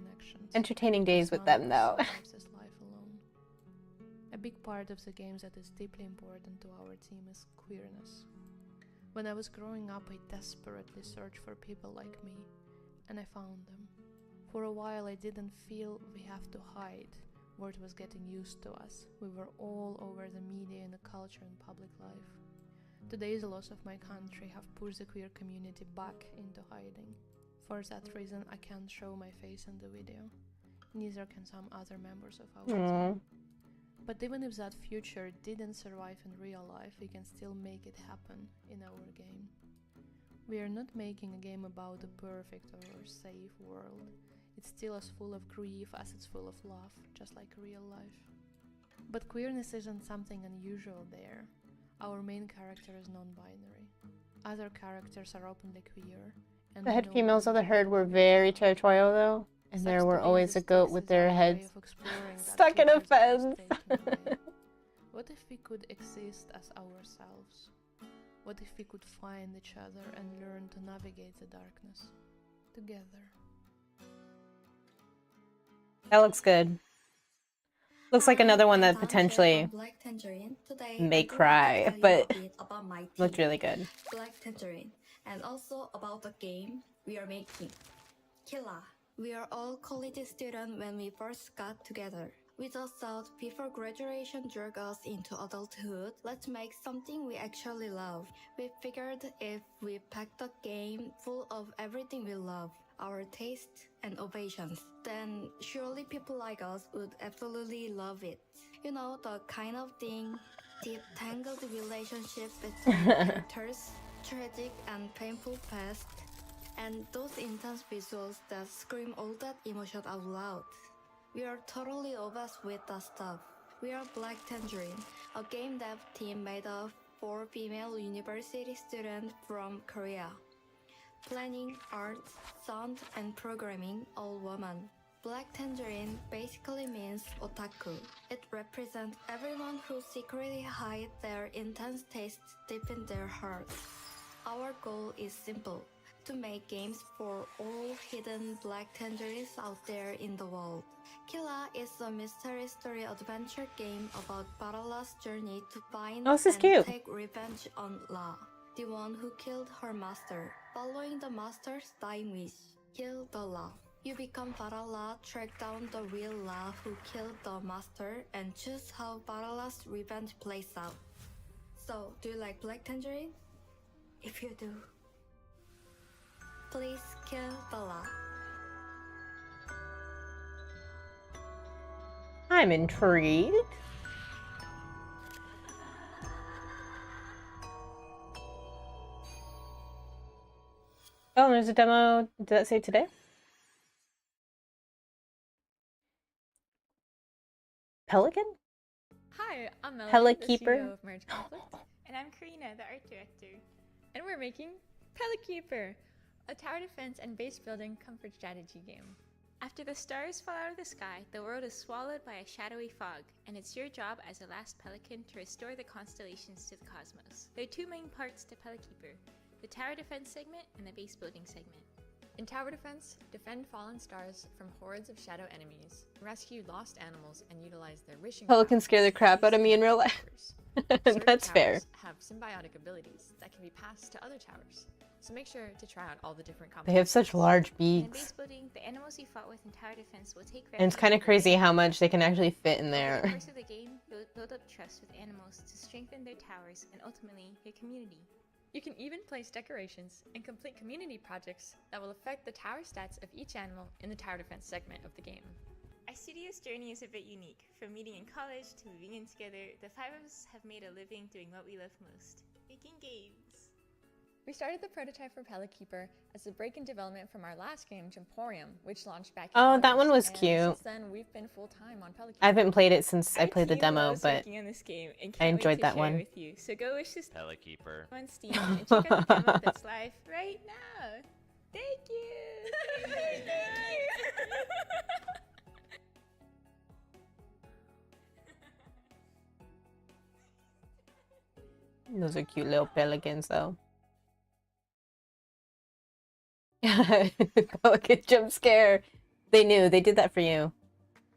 connections, days with them, though. survives this life alone. A big part of the games that is deeply important to our team is queerness. When I was growing up, I desperately searched for people like me, and I found them. For a while, I didn't feel we have to hide. Word was getting used to us. We were all over the media and the culture and public life. Today, the loss of my country have pushed the queer community back into hiding. For that reason, I can't show my face in the video. Neither can some other members of our Aww. team. But even if that future didn't survive in real life, we can still make it happen in our game. We are not making a game about a perfect or safe world. It's still as full of grief as it's full of love, just like real life. But queerness isn't something unusual there. Our main character is non-binary. Other characters are openly queer. And The head no females one of the herd were very territorial, though. And there were always a goat with their heads stuck in a fence. What if we could exist as ourselves? What if we could find each other and learn to navigate the darkness together? That looks good. Looks like another one that potentially Black Tangerine. Today, may I would cry, like to tell but you a bit about my looked team, really good. Black Tangerine, and also about the game we are making, Killa. We are all college students when we first got together. We just thought before graduation drug us into adulthood, let's make something we actually love. We figured if we packed a game full of everything we love, our taste and ovations, then surely people like us would absolutely love it. You know, the kind of thing, deep tangled relationship between characters, tragic and painful past, and those intense visuals that scream all that emotion out loud. We are totally obsessed with that stuff. We are Black Tangerine, a game dev team made of 4 female university students from Korea. Planning, art, sound, and programming, all women. Black Tangerine basically means otaku. It represents everyone who secretly hides their intense tastes deep in their hearts. Our goal is simple: to make games for all hidden Black Tangerines out there in the world. Killa is a mystery story adventure game about Barala's journey to find Oh, this is and cute. take revenge on La, the one who killed her master. Following the master's dying wish, kill the La. You become Barala, track down the real La who killed the master, and choose how Barala's revenge plays out. So, do you like Black Tangerine? If you do, please kill the La. I'm intrigued. Oh, there's a demo. Did that say today? Pelican? Hi, I'm Melanie, Pelikeeper? the CEO of Merge Conflict. And I'm Karina, the art director. And we're making Pelikeeper, a tower defense and base building comfort strategy game. After the stars fall out of the sky, the world is swallowed by a shadowy fog, and it's your job as the last pelican to restore the constellations to the cosmos. There are two main parts to Pelikeeper, the tower defense segment and the base building segment. In tower defense, defend fallen stars from hordes of shadow enemies, rescue lost animals, and utilize their wishing Pelicans scare the crap out of me in real life. That's fair. have symbiotic abilities that can be passed to other towers. So make sure to try out all the different They have such large In beaks. base building, the animals you fought with in tower defense will take And it's kind of crazy how much they can actually fit in Over the there. course of the game, you'll build up trust with animals to strengthen their towers and ultimately your community. You can even place decorations and complete community projects that will affect the tower stats of each animal in the tower defense segment of the game. Our studio's journey is a bit unique. From meeting in college to moving in together, the five of us have made a living doing what we love most, making games. We started the prototype for Pelikeeper as a break in development from our last game, Emporium, which launched back in Oh, that one August, was and cute. Since then, we've been full-time on Pelikeeper. I haven't played it since I played the team demo, loves but working on this game and I can't wait enjoyed to that share it one. with you. So go wish this Pelikeeper. on Steam and check out the demo that's live right now. Thank you. Those are cute little pelicans, though. Pelican jump scare. They knew. They did that for you.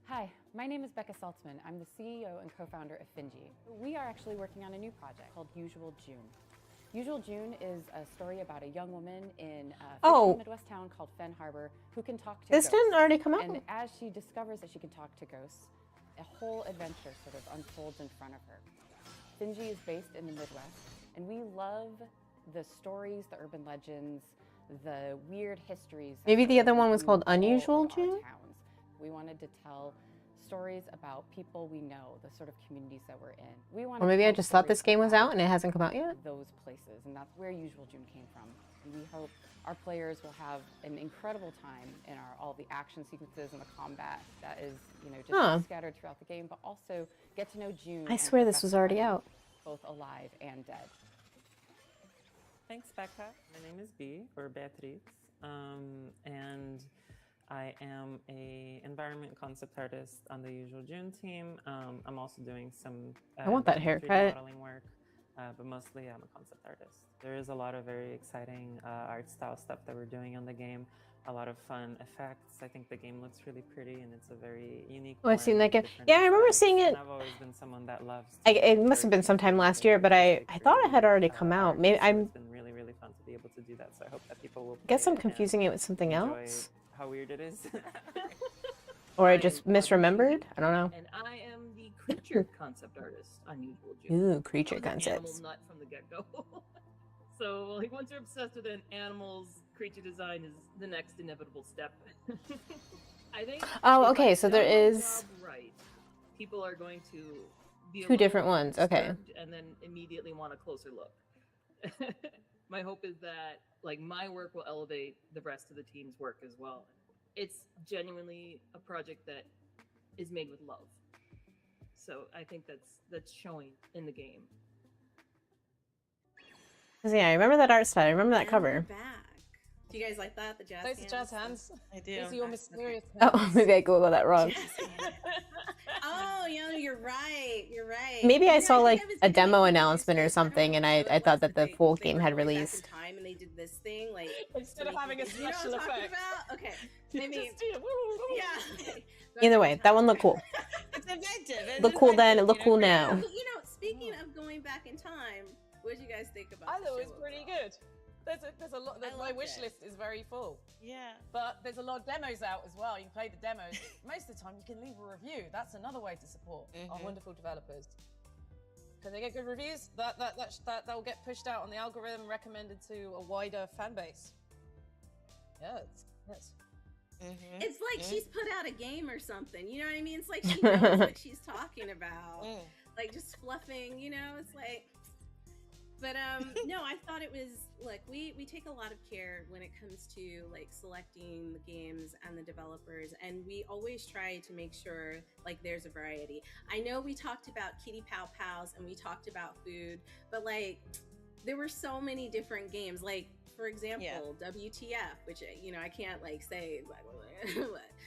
Hi, my name is Becca Saltzman. I'm the CEO and co-founder of Finji. We are actually working on a new project called Usual June. Usual June is a story about a young woman in a fictional Midwest town called Fen Harbor who can talk to This ghosts. didn't already come out? And as she discovers that she can talk to ghosts, a whole adventure sort of unfolds in front of her. Finji is based in the Midwest, and we love the stories, the urban legends, the weird histories. that Maybe the are other one was through called all of Unusual our June? towns. We wanted to tell stories about people we know, the sort of communities that we're in. We wanted Or maybe to I tell just thought stories this game was about out and it hasn't come out yet. those places, and that's where Usual June came from. And we hope our players will have an incredible time in all the action sequences and the combat that is, just scattered throughout the game, but also get to know June. I and swear this Professor was already Lemon, out. both alive and dead. Thanks, Becca. My name is Bea, or Beatriz, and I am a environment concept artist on the Usual June team. I'm also doing some I want that 3D haircut. modeling work, but mostly I'm a concept artist. There is a lot of very exciting art style stuff that we're doing on the game. A lot of fun effects. I think the game looks really pretty, and it's a very unique. Oh, I've seen blend that of game. different Yeah, I remember aesthetics, seeing it. and I've always been someone that loves. It must have been sometime last year, but I thought it had already come out. Maybe It's been really, really fun to be able to do that. So I hope that people will. guess play I'm it confusing and it with something enjoy else. How weird it is. Or I just misremembered. I don't know. And I am the creature concept artist on Usual June. Ooh, creature I was an concepts. Animal nut from the get-go. So, like, once you're obsessed with an animal's creature design is the next inevitable step. I think. Oh, if okay, I so sell there my is job right, people are going to be a two different little ones. Okay. disturbed and then immediately want a closer look. My hope is that like my work will elevate the rest of the team's work as well. It's genuinely a project that is made with love. So I think that's showing in the game. 'Cause, yeah, I remember that art style. I remember that cover. Do you guys like that? The jazz Those are hands? jazz hands. I do. These are your mysterious Oh, hands. maybe I googled that wrong. Oh, you're right. You're right. Maybe I saw like think was a gonna demo announcement or something, and I thought that the full game had back in released. time and they did this thing like Instead of having a you know what I'm special talking effect. about? Okay. Maybe yeah. Either way, that one looked cool. It's effective. Looked cool then. It looked cool now. Speaking of going back in time, what did you guys think about? I the thought it show was pretty overall? good. There's a lot. My wish list is very full. Yeah. But there's a lot of demos out as well. You can play the demos. Most of the time, you can leave a review. That's another way to support our wonderful developers. Because they get good reviews, that will get pushed out on the algorithm, recommended to a wider fan base. Yes. It's like she's put out a game or something. You know what I mean? It's like she knows what she's talking about. Like just fluffing. It's like But no, I thought it was, look, we take a lot of care when it comes to like selecting the games and the developers, and we always try to make sure like there's a variety. I know we talked about Kitty Pow Pows and we talked about food, but like there were so many different games. Like for example, WTF, which I can't like say.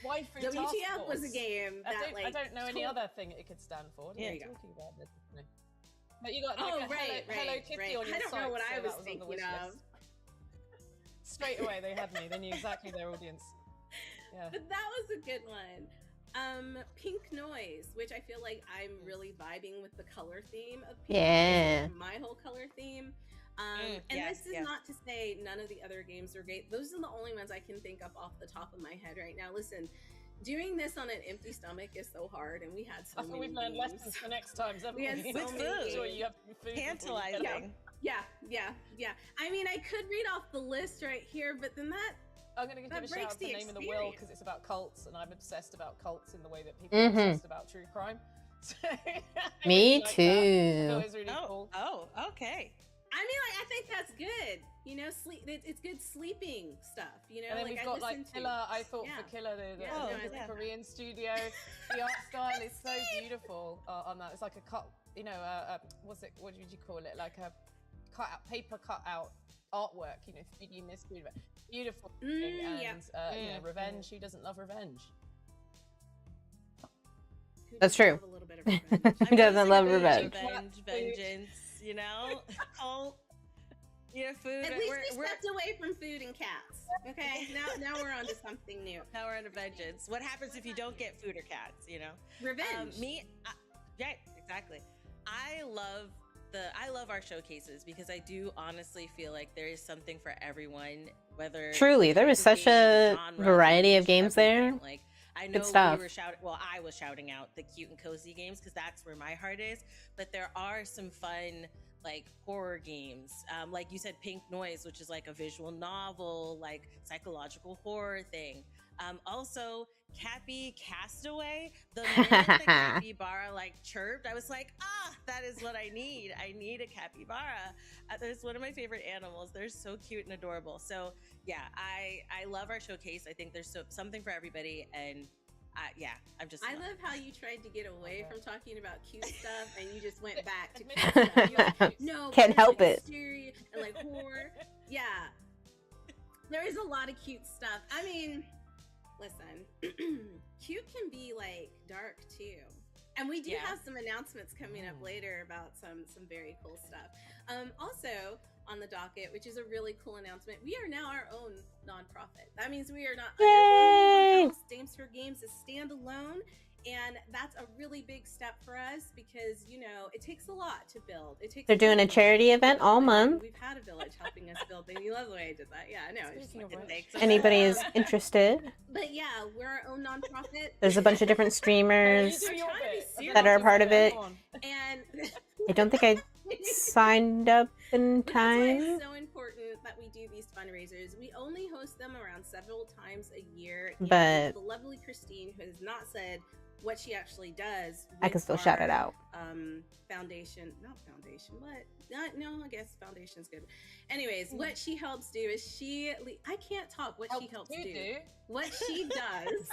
Why Food Task WTF was a Force? game that I don't know any other thing it could stand for. What are you talking about this? No. But you got like Hello Kitty on your I don't site, know what so I was that on the thinking wish of. list. Straight away they had me. They knew exactly their audience. Yeah. But that was a good one. Pink Noise, which I feel like I'm really vibing with the color theme of Pink Yeah. Noise, my whole color theme. And yes, this is not to say none of the other games are great. Those are the only ones I can think of off the top of my head right now. Listen, doing this on an empty stomach is so hard, and we had so I thought many we've learned games. lessons for next time, haven't We had we? so many Sure, games. you have food Tantalizing. Yeah. I mean, I could read off the list right here, but then that I'm going to give that a shout breaks out to the Name of the Will experience. because it's about cults, and I'm obsessed about cults in the way that people are obsessed about true crime. So, I Me really like that. I too. thought it was really cool. Oh, okay. I mean, like, I think that's good. Sleep. It's good sleeping stuff. And then like we've I got like listen to. Killer. I thought Yeah. for Killer, the Yeah, no, I- Korean studio, the art style is so beautiful on that. It's like a cut, what's it? What would you call it? Like a paper cut out artwork. 3D mystery, beautiful thing. And revenge. Who doesn't love revenge? That's true. A little bit of revenge. Who doesn't love revenge? Revenge, vengeance, cult. Food. At least we stepped away from food and cats. Okay, now we're on to something new. Now we're on to vengeance. What happens if you don't get food or cats? Revenge. Yeah, exactly. I love our showcases because I do honestly feel like there is something for everyone. Whether Truly, there was such a variety of games there. Like I know Good stuff. we were shouting. Well, I was shouting out the cute and cozy games because that's where my heart is. But there are some fun like horror games, like you said, Pink Noise, which is like a visual novel, like psychological horror thing. Also, Cappy Castaway, the minute the capybara like chirped, I was like, that is what I need. I need a capybara. There's one of my favorite animals. They're so cute and adorable. So yeah, I love our showcase. I think there's something for everybody, and I'm just. I love how you tried to get away from talking about cute stuff, and you just went back to cute Admit stuff. You're like, no, Can't but help there's, it. like, scary and like horror. Yeah, there is a lot of cute stuff. I mean, listen, cute can be like dark too. And we do have some announcements coming up later about some very cool stuff. Also on the docket, which is a really cool announcement, we are now our own nonprofit. That means we are not under anyone else. Dames for Games is standalone, and that's a really big step for us because it takes a lot to build. It takes. They're doing a charity event all month. We've had a village helping us build things. You love the way I did that. Yeah, I know. It's just like, Anybody is interested? But yeah, we're our own nonprofit. There's a bunch of different streamers that are a part of it. And I don't think I signed up in But that's why time. it's so important that we do these fundraisers. We only host them around several times a year. And But- the lovely Christine, who has not said what she actually does. I can with still shout our, it out. Foundation, not foundation, what? No, I guess foundation's good. Anyways, what she helps do is I can't talk. What she helps do. What she does.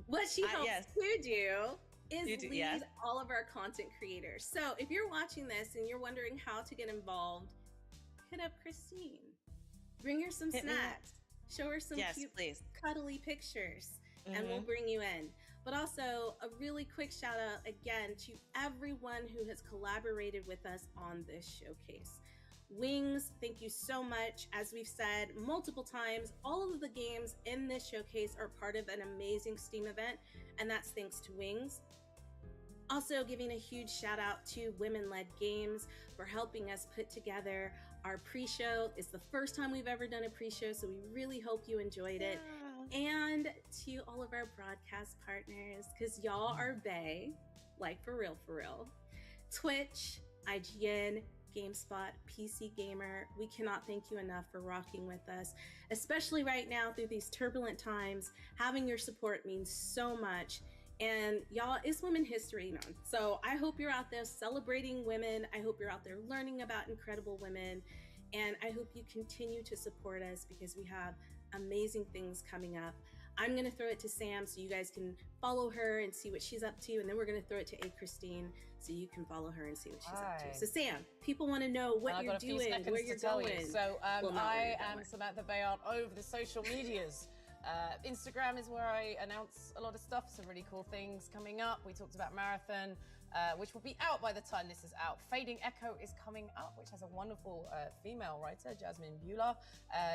What she helps to do is lead all of our content creators. So if you're watching this and you're wondering how to get involved, hit up Christine. Bring her some Hit me up. snacks. Show her some cute, cuddly pictures, and we'll bring you in. But also, a really quick shout out again to everyone who has collaborated with us on this showcase. Wings, thank you so much. As we've said multiple times, all of the games in this showcase are part of an amazing Steam event, and that's thanks to Wings. Also giving a huge shout out to Women Led Games for helping us put together our pre-show. It's the first time we've ever done a pre-show, so we really hope you enjoyed it. And to all of our broadcast partners, because y'all are bae, like for real. Twitch, IGN, GameSpot, PC Gamer, we cannot thank you enough for rocking with us, especially right now through these turbulent times. Having your support means so much. And y'all, it's Women History Month. So I hope you're out there celebrating women. I hope you're out there learning about incredible women. And I hope you continue to support us because we have amazing things coming up. I'm going to throw it to Sam so you guys can follow her and see what she's up to. And then we're going to throw it to A. Christine so you can follow her and see what she's up to. So Sam, people want to know what you're doing, where you're going. So Well, not where I you're am going. Samantha Bayard over the social medias. Instagram is where I announce a lot of stuff, some really cool things coming up. We talked about Marathon, which will be out by the time this is out. Fading Echo is coming up, which has a wonderful female writer, Jasmine Beulah,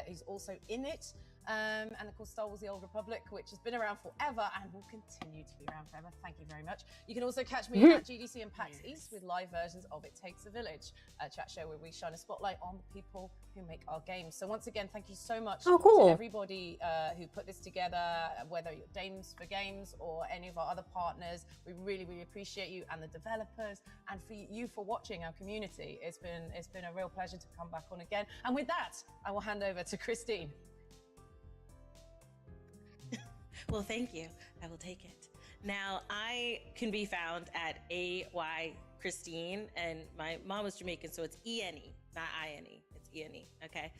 who's also in it. And of course, Star Wars The Old Republic, which has been around forever and will continue to be around forever. Thank you very much. You can also catch me at GDC and PAX East with live versions of It Takes a Village, a chat show where we shine a spotlight on the people who make our games. So once again, thank you so much Oh, cool. to everybody who put this together, whether you're Dames for Games or any of our other partners. We really, really appreciate you and the developers, and for you for watching our community. It's been a real pleasure to come back on again. And with that, I will hand over to Christine. Well, thank you. I will take it. Now, I can be found at AY Christine, and my mom was Jamaican, so it's E-N-E, not I-N-E. It's E-N-E, okay?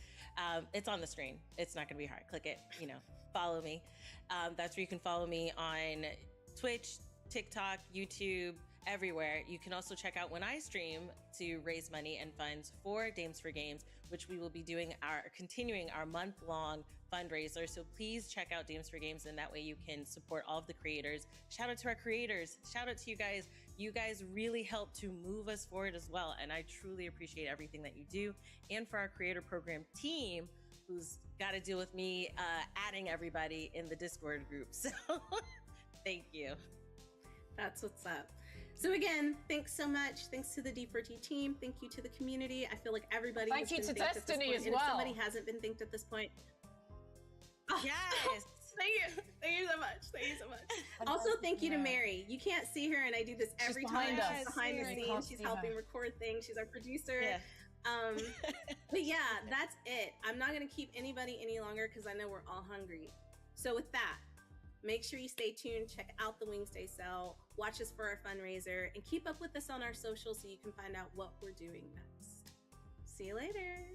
It's on the screen. It's not going to be hard. Click it, follow me. That's where you can follow me on Twitch, TikTok, YouTube, everywhere. You can also check out when I stream to raise money and funds for Dames for Games, which we will be doing continuing our month-long fundraiser. So please check out Dames for Games, and that way you can support all of the creators. Shout out to our creators. Shout out to you guys. You guys really help to move us forward as well. And I truly appreciate everything that you do. And for our creator program team, who's got to deal with me adding everybody in the Discord group. So thank you. That's what's up. So again, thanks so much. Thanks to the D4T team. Thank you to the community. I feel like everybody Thank has you been to thanked at this Destiny point. as And if well. somebody hasn't been thanked at this point, yes. Thank you. Thank you so much. Thank you so much. Also, thank you to Mary. You can't see her, and I do this every time. behind us. She's behind the Mary, scenes. can't She's see helping her. record things. She's our producer. Yeah. But yeah, that's it. I'm not going to keep anybody any longer because I know we're all hungry. So with that, make sure you stay tuned. Check out the Wings Day sale. Watch us for our fundraiser, and keep up with us on our socials so you can find out what we're doing next. See you later.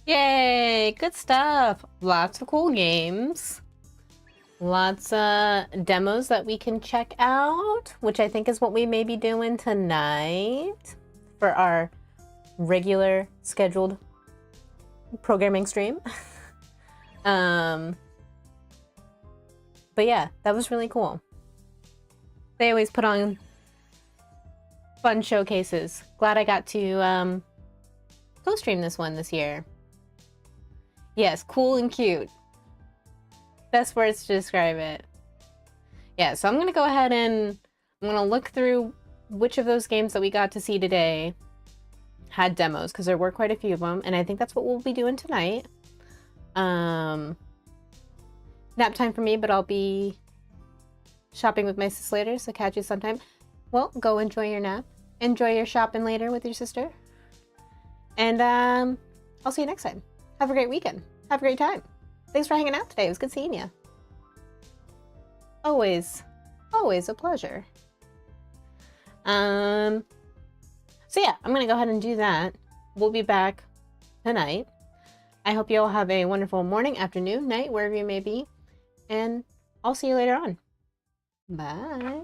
Yay! Good stuff. Lots of cool games. Lots of demos that we can check out, which I think is what we may be doing tonight for our regular scheduled programming stream. But yeah, that was really cool. They always put on fun showcases. Glad I got to co-stream this one this year. Yes, cool and cute. Best words to describe it. Yeah, so I'm going to go ahead and I'm going to look through which of those games that we got to see today had demos, because there were quite a few of them, and I think that's what we'll be doing tonight. Nap time for me, but I'll be shopping with my sis later, so catch you sometime. Well, go enjoy your nap. Enjoy your shopping later with your sister. And I'll see you next time. Have a great weekend. Have a great time. Thanks for hanging out today. It was good seeing you. Always a pleasure. So yeah, I'm gonna go ahead and do that. We'll be back tonight. I hope you all have a wonderful morning, afternoon, night, wherever you may be. And I'll see you later on. Bye.